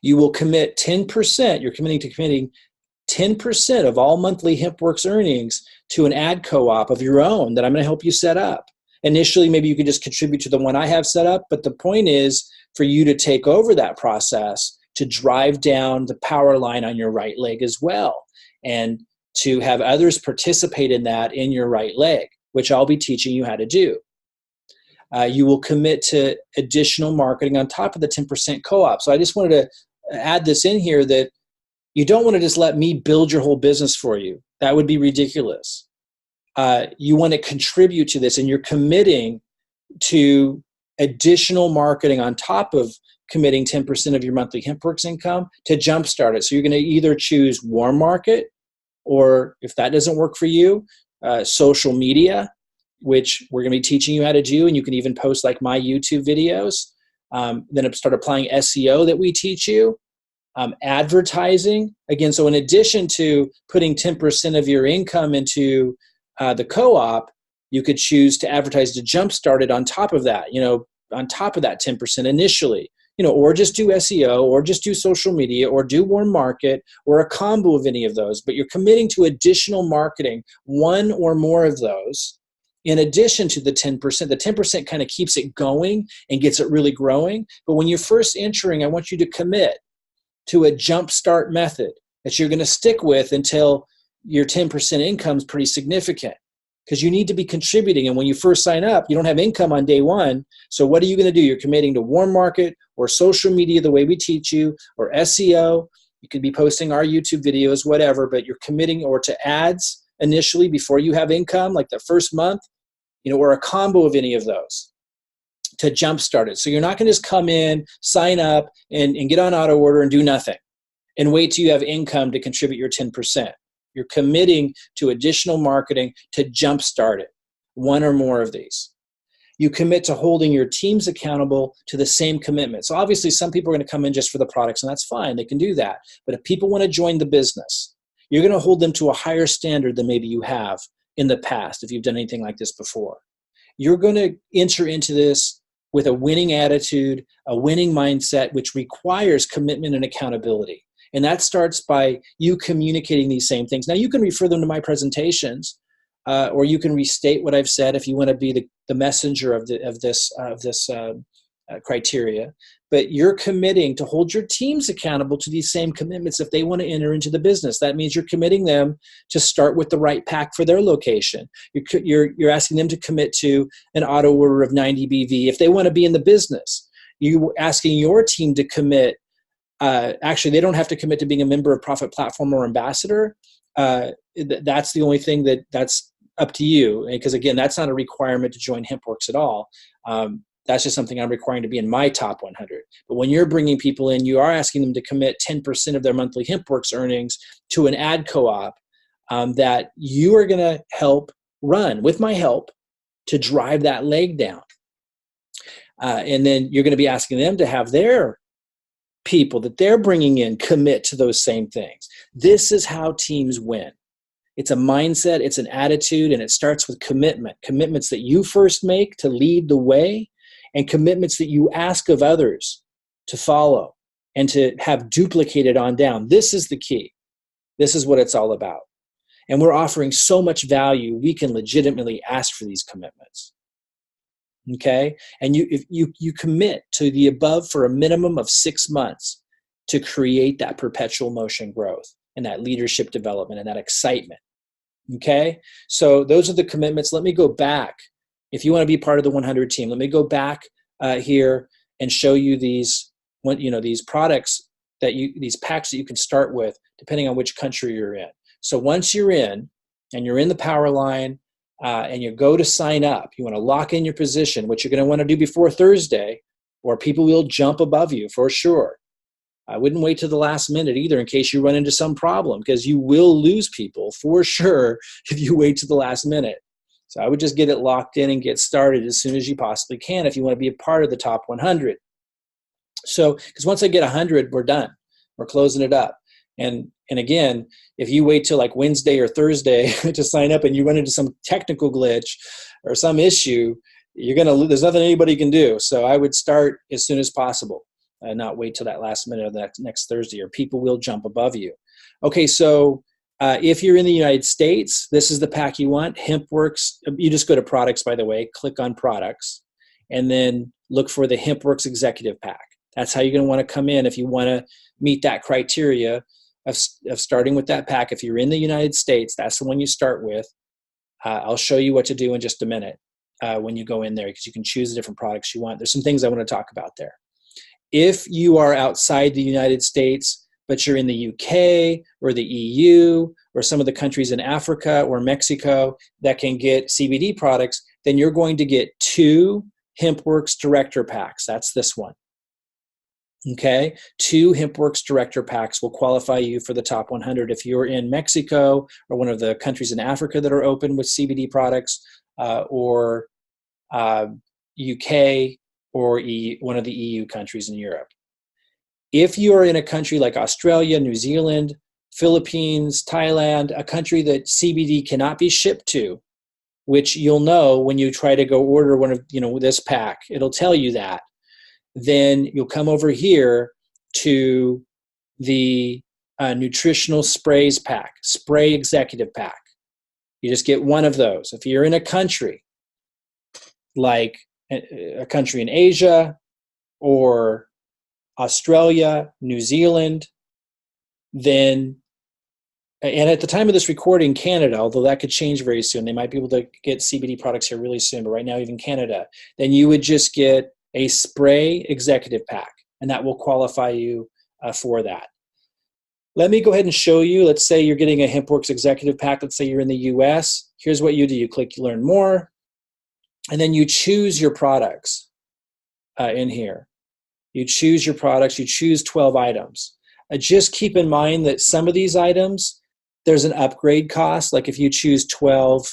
You will commit 10%, you're committing 10% of all monthly HempWorks earnings to an ad co-op of your own that I'm going to help you set up. Initially, maybe you could just contribute to the one I have set up, but the point is for you to take over that process, to drive down the power line on your right leg as well, and to have others participate in that in your right leg, which I'll be teaching you how to do. You will commit to additional marketing on top of the 10% co-op. So I just wanted to add this in here that you don't want to just let me build your whole business for you. That would be ridiculous. You want to contribute to this, and you're committing to additional marketing on top of committing 10% of your monthly HempWorks income to jumpstart it. So you're going to either choose warm market, or if that doesn't work for you, social media, which we're going to be teaching you how to do, and you can even post like my YouTube videos. Then start applying SEO that we teach you. Advertising, again, so in addition to putting 10% of your income into the co-op, you could choose to advertise to jumpstart it on top of that, on top of that 10% initially, or just do SEO, or just do social media, or do warm market, or a combo of any of those. But you're committing to additional marketing, one or more of those, in addition to the 10%. The 10% kind of keeps it going and gets it really growing. But when you're first entering, I want you to commit to a jumpstart method that you're going to stick with until your 10% income is pretty significant, because you need to be contributing. And when you first sign up, you don't have income on day one. So what are you going to do? You're committing to warm market or social media the way we teach you, or SEO. You could be posting our YouTube videos, whatever, but you're committing, or to ads initially before you have income, like the first month, or a combo of any of those to jumpstart it. So you're not going to just come in, sign up, and get on auto order and do nothing and wait till you have income to contribute your 10%. You're committing to additional marketing to jumpstart it, one or more of these. You commit to holding your teams accountable to the same commitment. So obviously some people are going to come in just for the products, and that's fine. They can do that. But if people want to join the business, you're going to hold them to a higher standard than maybe you have in the past if you've done anything like this before. You're going to enter into this with a winning attitude, a winning mindset, which requires commitment and accountability. And that starts by you communicating these same things. Now, you can refer them to my presentations, or you can restate what I've said if you want to be the messenger of this criteria. But you're committing to hold your teams accountable to these same commitments if they want to enter into the business. That means you're committing them to start with the right pack for their location. You're asking them to commit to an auto order of 90 BV if they want to be in the business. You're asking your team to commit. Actually, they don't have to commit to being a member of Profit Platform or Ambassador. That's the only thing that's up to you. Because again, that's not a requirement to join HempWorks at all. That's just something I'm requiring to be in my top 100. But when you're bringing people in, you are asking them to commit 10% of their monthly HempWorks earnings to an ad co-op that you are going to help run with my help to drive that leg down. And then you're going to be asking them to have their people that they're bringing in commit to those same things. This is how teams win. It's a mindset, it's an attitude, and it starts with commitment. Commitments that you first make to lead the way, and commitments that you ask of others to follow and to have duplicated on down. This is the key. This is what it's all about. And we're offering so much value, we can legitimately ask for these commitments. Okay? And if you commit to the above for a minimum of 6 months to create that perpetual motion growth and that leadership development and that excitement. Okay? So those are the commitments. Let me go back. If you want to be part of the 100 team, let me go back here and show you these these products these packs that you can start with depending on which country you're in. So once you're in and you're in the power line and you go to sign up, you want to lock in your position, which you're going to want to do before Thursday, or people will jump above you for sure. I wouldn't wait to the last minute either in case you run into some problem, because you will lose people for sure if you wait to the last minute. So I would just get it locked in and get started as soon as you possibly can if you want to be a part of the top 100. So, because once I get 100, we're done. We're closing it up. And again, if you wait till like Wednesday or Thursday to sign up and you run into some technical glitch or some issue, there's nothing anybody can do. So I would start as soon as possible and not wait till that last minute of that next Thursday, or people will jump above you. Okay, so if you're in the United States, this is the pack you want. HempWorks, you just go to products, by the way, click on products, and then look for the HempWorks Executive Pack. That's how you're going to want to come in if you want to meet that criteria of starting with that pack. If you're in the United States, that's the one you start with. I'll show you what to do in just a minute when you go in there, because you can choose the different products you want. There's some things I want to talk about there. If you are outside the United States, but you're in the UK or the EU or some of the countries in Africa or Mexico that can get CBD products, then you're going to get 2 HempWorks Director Packs. That's this one. Okay, 2 HempWorks Director Packs will qualify you for the top 100 if you're in Mexico or one of the countries in Africa that are open with CBD products, or UK or one of the EU countries in Europe. If you are in a country like Australia, New Zealand, Philippines, Thailand, a country that CBD cannot be shipped to, which you'll know when you try to go order one of this pack, it'll tell you that, then you'll come over here to the nutritional sprays pack, spray executive pack. You just get one of those. If you're in a country like a country in Asia or Australia, New Zealand, then, and at the time of this recording, Canada, although that could change very soon, they might be able to get CBD products here really soon, but right now even Canada, then you would just get a spray executive pack, and that will qualify you for that. Let me go ahead and show you. Let's say you're getting a HempWorks executive pack. Let's say you're in the US. Here's what you do. You click Learn More, and then you choose your products in here. You choose your products. You choose 12 items. Just keep in mind that some of these items, there's an upgrade cost. Like if you choose 12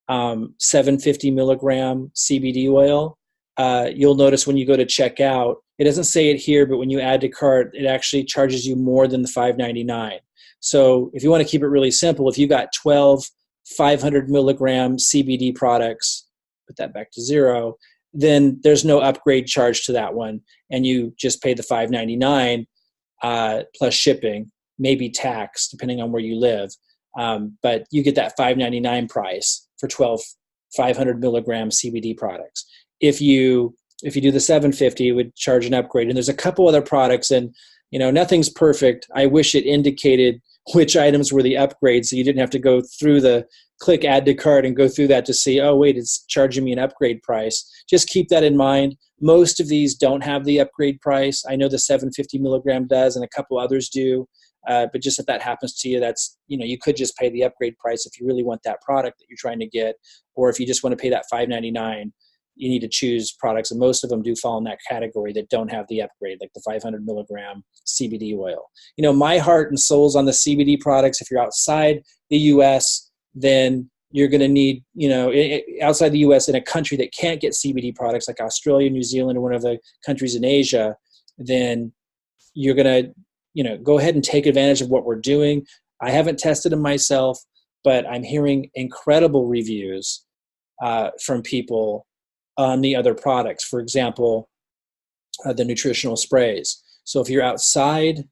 750 milligram CBD oil, you'll notice when you go to check out, it doesn't say it here, but when you add to cart, it actually charges you more than the $5.99. So if you want to keep it really simple, if you got 12 500 milligram CBD products, put that back to 0, then there's no upgrade charge to that one, and you just pay the $5.99 plus shipping, maybe tax, depending on where you live. But you get that $5.99 price for 12 500 milligram CBD products. If you do the 750, it would charge an upgrade. And there's a couple other products, and nothing's perfect. I wish it indicated which items were the upgrades, so you didn't have to go through the click add to cart and go through that to see, oh wait, it's charging me an upgrade price. Just keep that in mind. Most of these don't have the upgrade price. I know the 750 milligram does, and a couple others do. But just if that happens to you, that's, you could just pay the upgrade price if you really want that product that you're trying to get, or if you just want to pay that $5.99. You need to choose products, and most of them do fall in that category that don't have the upgrade, like the 500 milligram CBD oil. My heart and soul's on the CBD products. If you're outside the U.S., then you're going to need, outside the U.S. in a country that can't get CBD products like Australia, New Zealand, or one of the countries in Asia, then you're going to, go ahead and take advantage of what we're doing. I haven't tested them myself, but I'm hearing incredible reviews from people on the other products. For example, the nutritional sprays. So if you're outside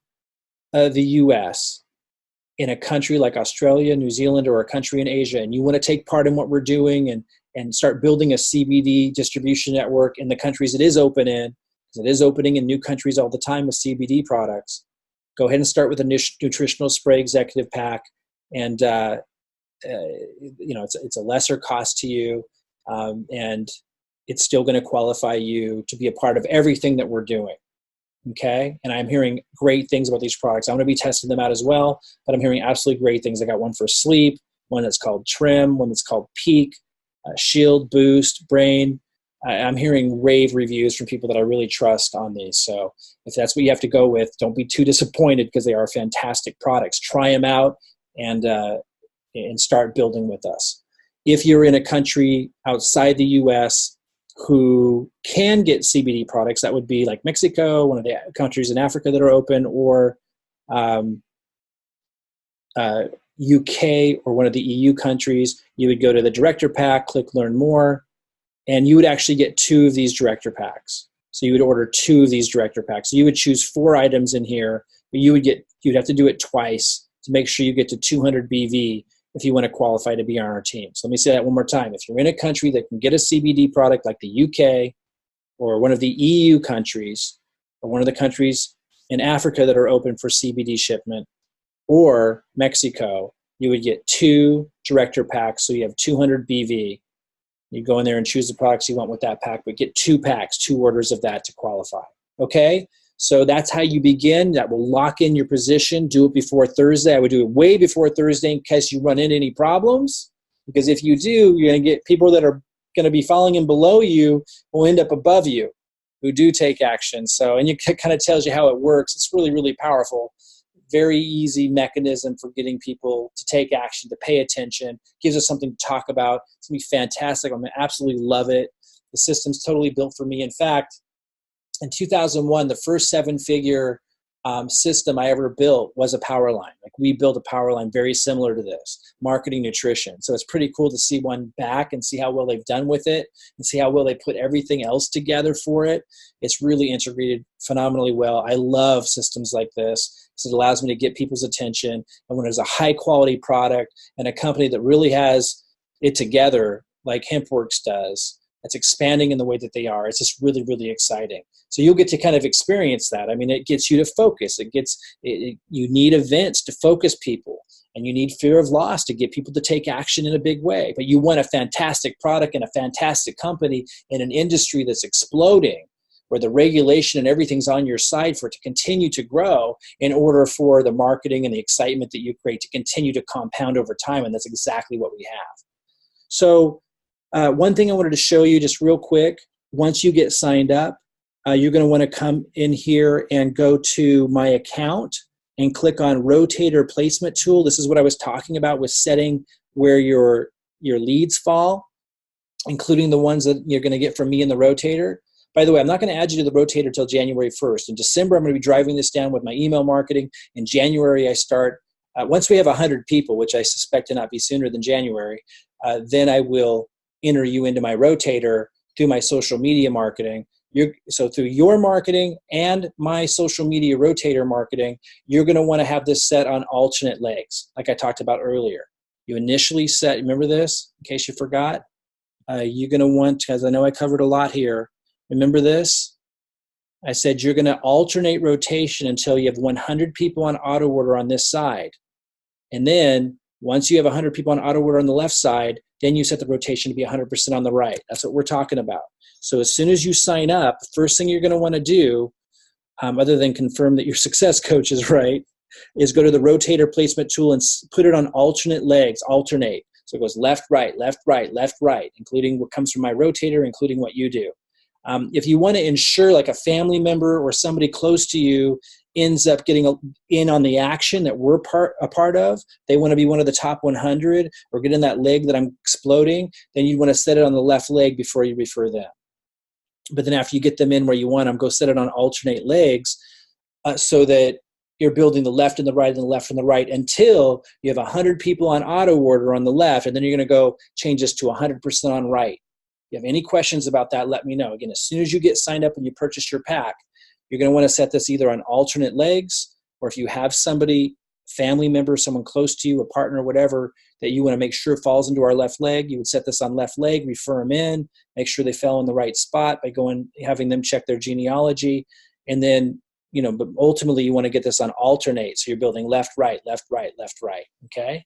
the US in a country like Australia, New Zealand, or a country in Asia, and you want to take part in what we're doing and start building a CBD distribution network in the countries it is open in, because it is opening in new countries all the time with CBD products, go ahead and start with a nutritional spray executive pack. And it's a lesser cost to you, and it's still going to qualify you to be a part of everything that we're doing. Okay. And I'm hearing great things about these products. I'm going to be testing them out as well, but I'm hearing absolutely great things. I got one for sleep, one that's called Trim, one that's called Peak, Shield, Boost, Brain. I'm hearing rave reviews from people that I really trust on these. So if that's what you have to go with, don't be too disappointed, because they are fantastic products. Try them out and start building with us. If you're in a country outside the US who can get CBD products, that would be like Mexico, one of the countries in Africa that are open, or UK or one of the EU countries, you would go to the director pack, click learn more, and you would actually get 2 of these director packs. So you would order 2 of these director packs. So you would choose 4 items in here, but you'd have to do it twice to make sure you get to 200 BV if you want to qualify to be on our team. So let me say that one more time. If you're in a country that can get a CBD product like the UK or one of the EU countries or one of the countries in Africa that are open for CBD shipment, or Mexico, you would get 2 director packs. So you have 200 BV. You go in there and choose the products you want with that pack, but get 2 packs, 2 orders of that to qualify. Okay? So that's how you begin. That will lock in your position. Do it before Thursday. I would do it way before Thursday in case you run into any problems. Because if you do, you're going to get people that are going to be falling in below you will end up above you who do take action. So, and it kind of tells you how it works. It's really, really powerful. Very easy mechanism for getting people to take action, to pay attention. Gives us something to talk about. It's going to be fantastic. I'm going to absolutely love it. The system's totally built for me. In fact, in 2001, the first 7-figure system I ever built was a power line. Like, we built a power line very similar to this, marketing nutrition. So it's pretty cool to see one back and see how well they've done with it and see how well they put everything else together for it. It's really integrated phenomenally well. I love systems like this because it allows me to get people's attention. And when there's a high quality product and a company that really has it together, like HempWorks does, that's expanding in the way that they are, it's just really, really exciting. So you'll get to kind of experience that. I mean, it gets you to focus. You need events to focus people, and you need fear of loss to get people to take action in a big way. But you want a fantastic product and a fantastic company in an industry that's exploding, where the regulation and everything's on your side for it to continue to grow, in order for the marketing and the excitement that you create to continue to compound over time. And that's exactly what we have. So one thing I wanted to show you just real quick, once you get signed up, you're going to want to come in here and go to my account and click on Rotator Placement Tool. This is what I was talking about with setting where your leads fall, including the ones that you're going to get from me in the Rotator. By the way, I'm not going to add you to the Rotator until January 1st. In December, I'm going to be driving this down with my email marketing. In January, I start, once we have 100 people, which I suspect to not be sooner than January, then I will enter you into my Rotator through my social media marketing. So through your marketing and my social media Rotator marketing, you're going to want to have this set on alternate legs, like I talked about earlier. You initially set, remember this, in case you forgot? You're going to want, because I know I covered a lot here, remember this? I said you're going to alternate rotation until you have 100 people on auto order on this side. And then once you have 100 people on auto order on the left side, then you set the rotation to be 100% on the right. That's what we're talking about. So as soon as you sign up, the first thing you're going to want to do, other than confirm that your success coach is right, is go to the Rotator Placement Tool and put it on alternate legs, alternate. So it goes left, right, left, right, left, right, including what comes from my Rotator, including what you do. If you want to ensure like a family member or somebody close to you ends up getting in on the action that we're a part of, they want to be one of the top 100 or get in that leg that I'm exploding, then you'd want to set it on the left leg before you refer them. But then after you get them in where you want them, go set it on alternate legs so that you're building the left and the right and the left and the right until you have 100 people on auto order on the left, and then you're going to go change this to 100% on right. If you have any questions about that, let me know. Again, as soon as you get signed up and you purchase your pack, you're going to want to set this either on alternate legs, or if you have somebody family member, someone close to you, a partner, whatever, that you want to make sure falls into our left leg. You would set this on left leg, refer them in, make sure they fell in the right spot by having them check their genealogy. And then, but ultimately you want to get this on alternate. So you're building left, right, left, right, left, right. Okay.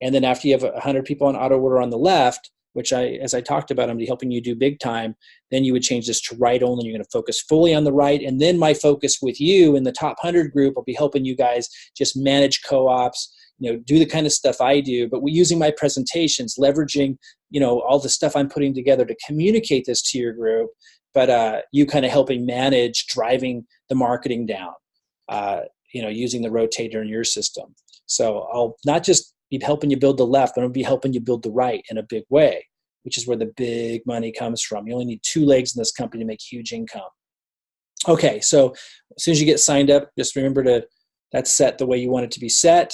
And then after you have 100 people on auto order on the left, which as I talked about, I'm going to be helping you do big time, then you would change this to right only. You're going to focus fully on the right. And then my focus with you in the top 100 group, I'll be helping you guys just manage co-ops, do the kind of stuff I do, but we're using my presentations, leveraging, all the stuff I'm putting together to communicate this to your group, but you kind of helping manage driving the marketing down, using the rotator in your system. So I'll not just be helping you build the left, but I'll be helping you build the right in a big way, which is where the big money comes from. You only need 2 legs in this company to make huge income. Okay, so as soon as you get signed up, just remember that's set the way you want it to be set.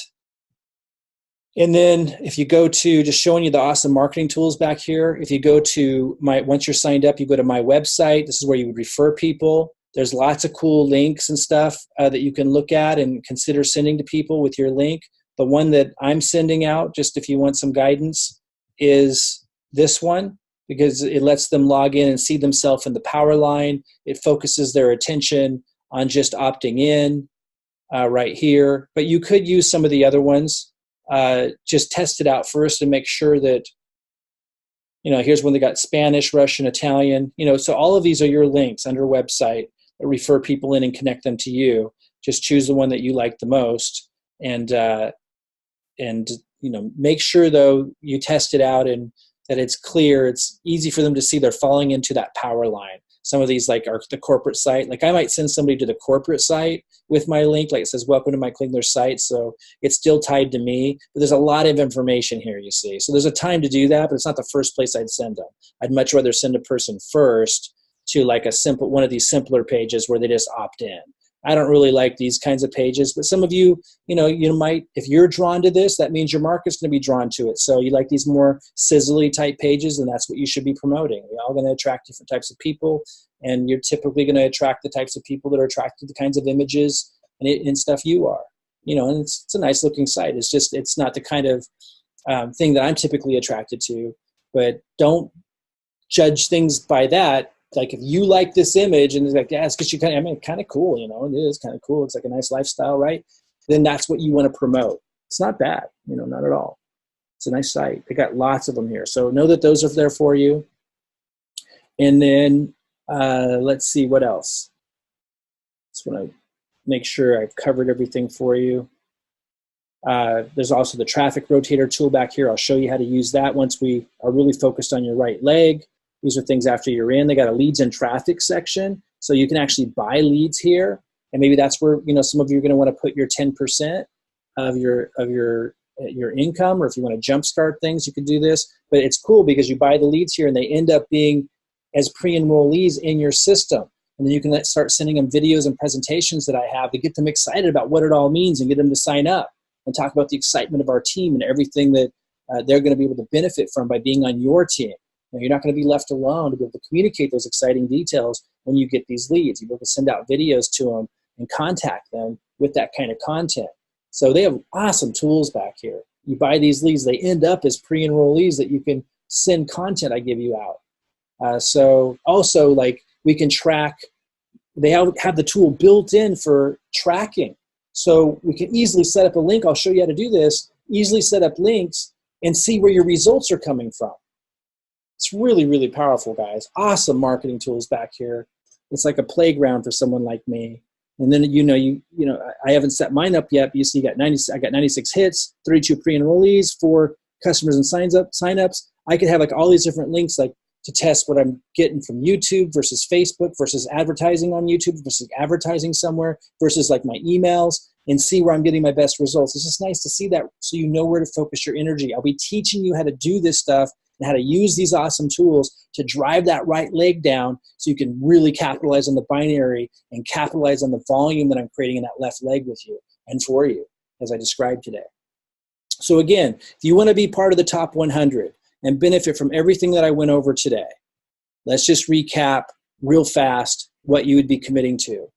And then if you go to, just showing you the awesome marketing tools back here, if you go to once you're signed up, you go to my website. This is where you would refer people. There's lots of cool links and stuff that you can look at and consider sending to people with your link. The one that I'm sending out, just if you want some guidance, is this one, because it lets them log in and see themselves in the power line. It focuses their attention on just opting in right here. But you could use some of the other ones. Just test it out first and make sure that, here's when they got Spanish, Russian, Italian, so all of these are your links under a website that refer people in and connect them to you. Just choose the one that you like the most. And make sure though you test it out and that it's clear. It's easy for them to see they're falling into that power line. Some of these are the corporate site. Like I might send somebody to the corporate site with my link, like it says, welcome to my Klingler site. So it's still tied to me, but there's a lot of information here, you see. So there's a time to do that, but it's not the first place I'd send them. I'd much rather send a person first to one of these simpler pages where they just opt in. I don't really like these kinds of pages, but some of you, you might, if you're drawn to this, that means your market's going to be drawn to it. So you like these more sizzly type pages, and that's what you should be promoting. We're all going to attract different types of people, and you're typically going to attract the types of people that are attracted to the kinds of images and stuff you are. And it's a nice looking site. It's not the kind of thing that I'm typically attracted to, but don't judge things by that. Like if you like this image and it's like, yeah, it's because you kind of cool, it is kind of cool. It's like a nice lifestyle, right? Then that's what you want to promote. It's not bad, not at all. It's a nice site. They got lots of them here. So know that those are there for you. And then let's see what else. Just want to make sure I've covered everything for you. There's also the traffic rotator tool back here. I'll show you how to use that once we are really focused on your right leg. These are things after you're in. They got a leads and traffic section, so you can actually buy leads here, and maybe that's where some of you are going to want to put your 10% of your income, or if you want to jumpstart things, you can do this. But it's cool because you buy the leads here, and they end up being as pre-enrollees in your system, and then you can start sending them videos and presentations that I have to get them excited about what it all means and get them to sign up and talk about the excitement of our team and everything that they're going to be able to benefit from by being on your team. You're not going to be left alone to be able to communicate those exciting details when you get these leads. You'll be able to send out videos to them and contact them with that kind of content. So they have awesome tools back here. You buy these leads, they end up as pre-enrollees that you can send content I give you out. So also, we can track, they have the tool built in for tracking. So we can easily set up a link. I'll show you how to do this. Easily set up links and see where your results are coming from. It's really, really powerful, guys. Awesome marketing tools back here. It's like a playground for someone like me. And then I haven't set mine up yet, but you see, I got 96 hits, 32 pre-enrollees, 4 customers and signups. I could have all these different links to test what I'm getting from YouTube versus Facebook versus advertising on YouTube versus advertising somewhere versus my emails, and see where I'm getting my best results. It's just nice to see that, so you know where to focus your energy. I'll be teaching you how to do this stuff and how to use these awesome tools to drive that right leg down so you can really capitalize on the binary and capitalize on the volume that I'm creating in that left leg with you and for you, as I described today. So again, if you want to be part of the top 100 and benefit from everything that I went over today, let's just recap real fast what you would be committing to.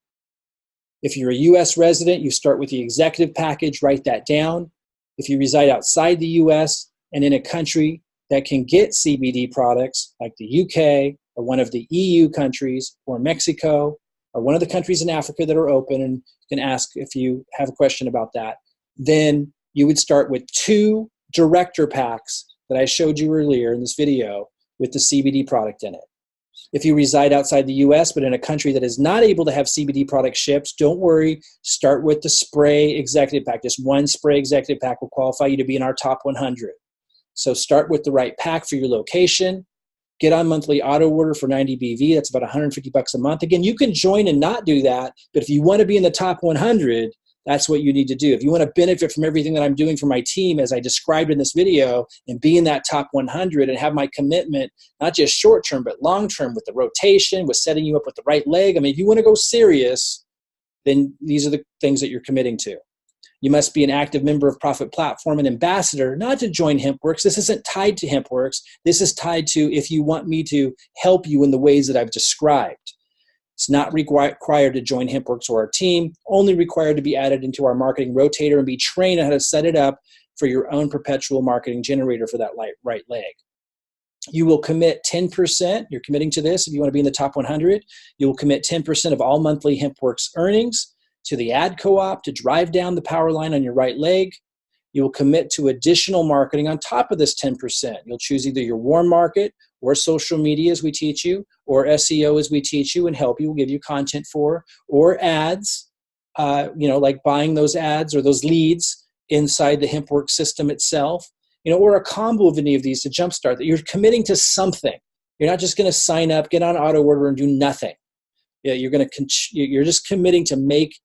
If you're a US resident, you start with the executive package, write that down. If you reside outside the US and in a country that can get CBD products like the UK or one of the EU countries or Mexico or one of the countries in Africa that are open, and you can ask if you have a question about that, then you would start with 2 director packs that I showed you earlier in this video with the CBD product in it. If you reside outside the US but in a country that is not able to have CBD product shipped, don't worry, start with the spray executive pack. Just 1 spray executive pack will qualify you to be in our top 100. So start with the right pack for your location. Get on monthly auto order for 90 BV. That's about $150 a month. Again, you can join and not do that, but if you want to be in the top 100, that's what you need to do. If you want to benefit from everything that I'm doing for my team, as I described in this video, and be in that top 100 and have my commitment, not just short term, but long term, with the rotation, with setting you up with the right leg. I mean, if you want to go serious, then these are the things that you're committing to. You must be an active member of Profit Platform and ambassador, not to join HempWorks. This isn't tied to HempWorks. This is tied to if you want me to help you in the ways that I've described. It's not required to join HempWorks or our team, only required to be added into our marketing rotator and be trained on how to set it up for your own perpetual marketing generator for that right leg. You will commit 10%. You're committing to this if you want to be in the top 100. You will commit 10% of all monthly HempWorks earnings to the ad co-op to drive down the power line on your right leg. You will commit to additional marketing on top of this 10%. You'll choose either your warm market or social media as we teach you, or SEO as we teach you and help you. We'll give you content for, or ads, like buying those ads or those leads inside the HempWorks system itself, or a combo of any of these to jumpstart that. You're committing to something. You're not just going to sign up, get on auto order, and do nothing. You're just committing to make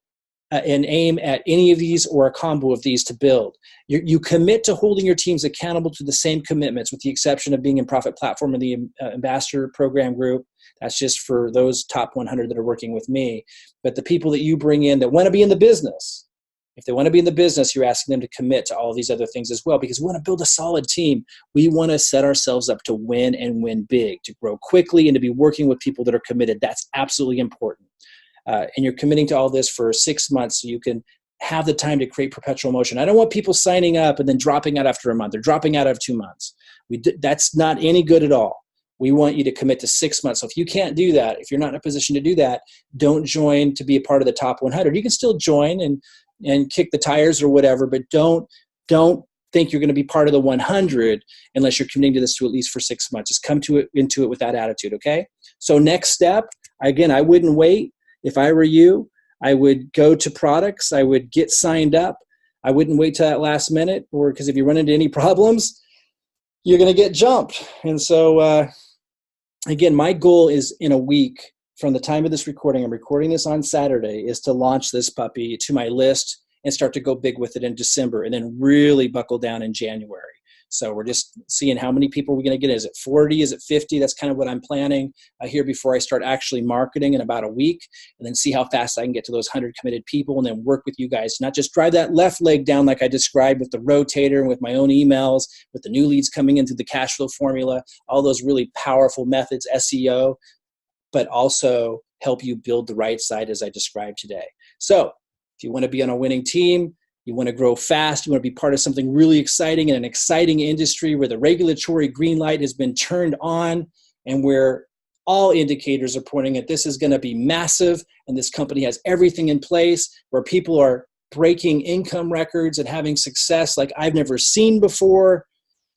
and aim at any of these or a combo of these to build. You commit to holding your teams accountable to the same commitments, with the exception of being in Profit Platform and the Ambassador Program Group. That's just for those top 100 that are working with me. But the people that you bring in that want to be in the business, if they want to be in the business, you're asking them to commit to all these other things as well, because we want to build a solid team. We want to set ourselves up to win and win big, to grow quickly and to be working with people that are committed. That's absolutely important. And you're committing to all this for 6 months so you can have the time to create perpetual motion. I don't want people signing up and then dropping out after a month or dropping out of 2 months. That's not any good at all. We want you to commit to 6 months. So if you can't do that, if you're not in a position to do that, don't join to be a part of the top 100. You can still join and kick the tires or whatever, but don't think you're going to be part of the 100 unless you're committing to this to at least for 6 months. Just come into it with that attitude, okay? So next step, again, I wouldn't wait. If I were you, I would go to products. I would get signed up. I wouldn't wait till that last minute, or because if you run into any problems, you're going to get jumped. And so, again, my goal is in a week from the time of this recording, I'm recording this on Saturday, is to launch this puppy to my list and start to go big with it in December, and then really buckle down in January. So we're just seeing how many people we're going to get. Is it 40? Is it 50? That's kind of what I'm planning here before I start actually marketing in about a week, and then see how fast I can get to those 100 committed people, and then work with you guys. Not just drive that left leg down like I described with the rotator and with my own emails, with the new leads coming into the cash flow formula, all those really powerful methods, SEO, but also help you build the right side as I described today. So if you want to be on a winning team, you want to grow fast, you want to be part of something really exciting in an exciting industry where the regulatory green light has been turned on and where all indicators are pointing at this is going to be massive, and this company has everything in place, where people are breaking income records and having success like I've never seen before.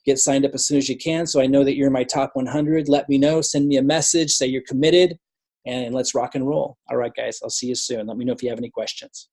Get signed up as soon as you can so I know that you're in my top 100. Let me know. Send me a message. Say you're committed, and let's rock and roll. All right, guys. I'll see you soon. Let me know if you have any questions.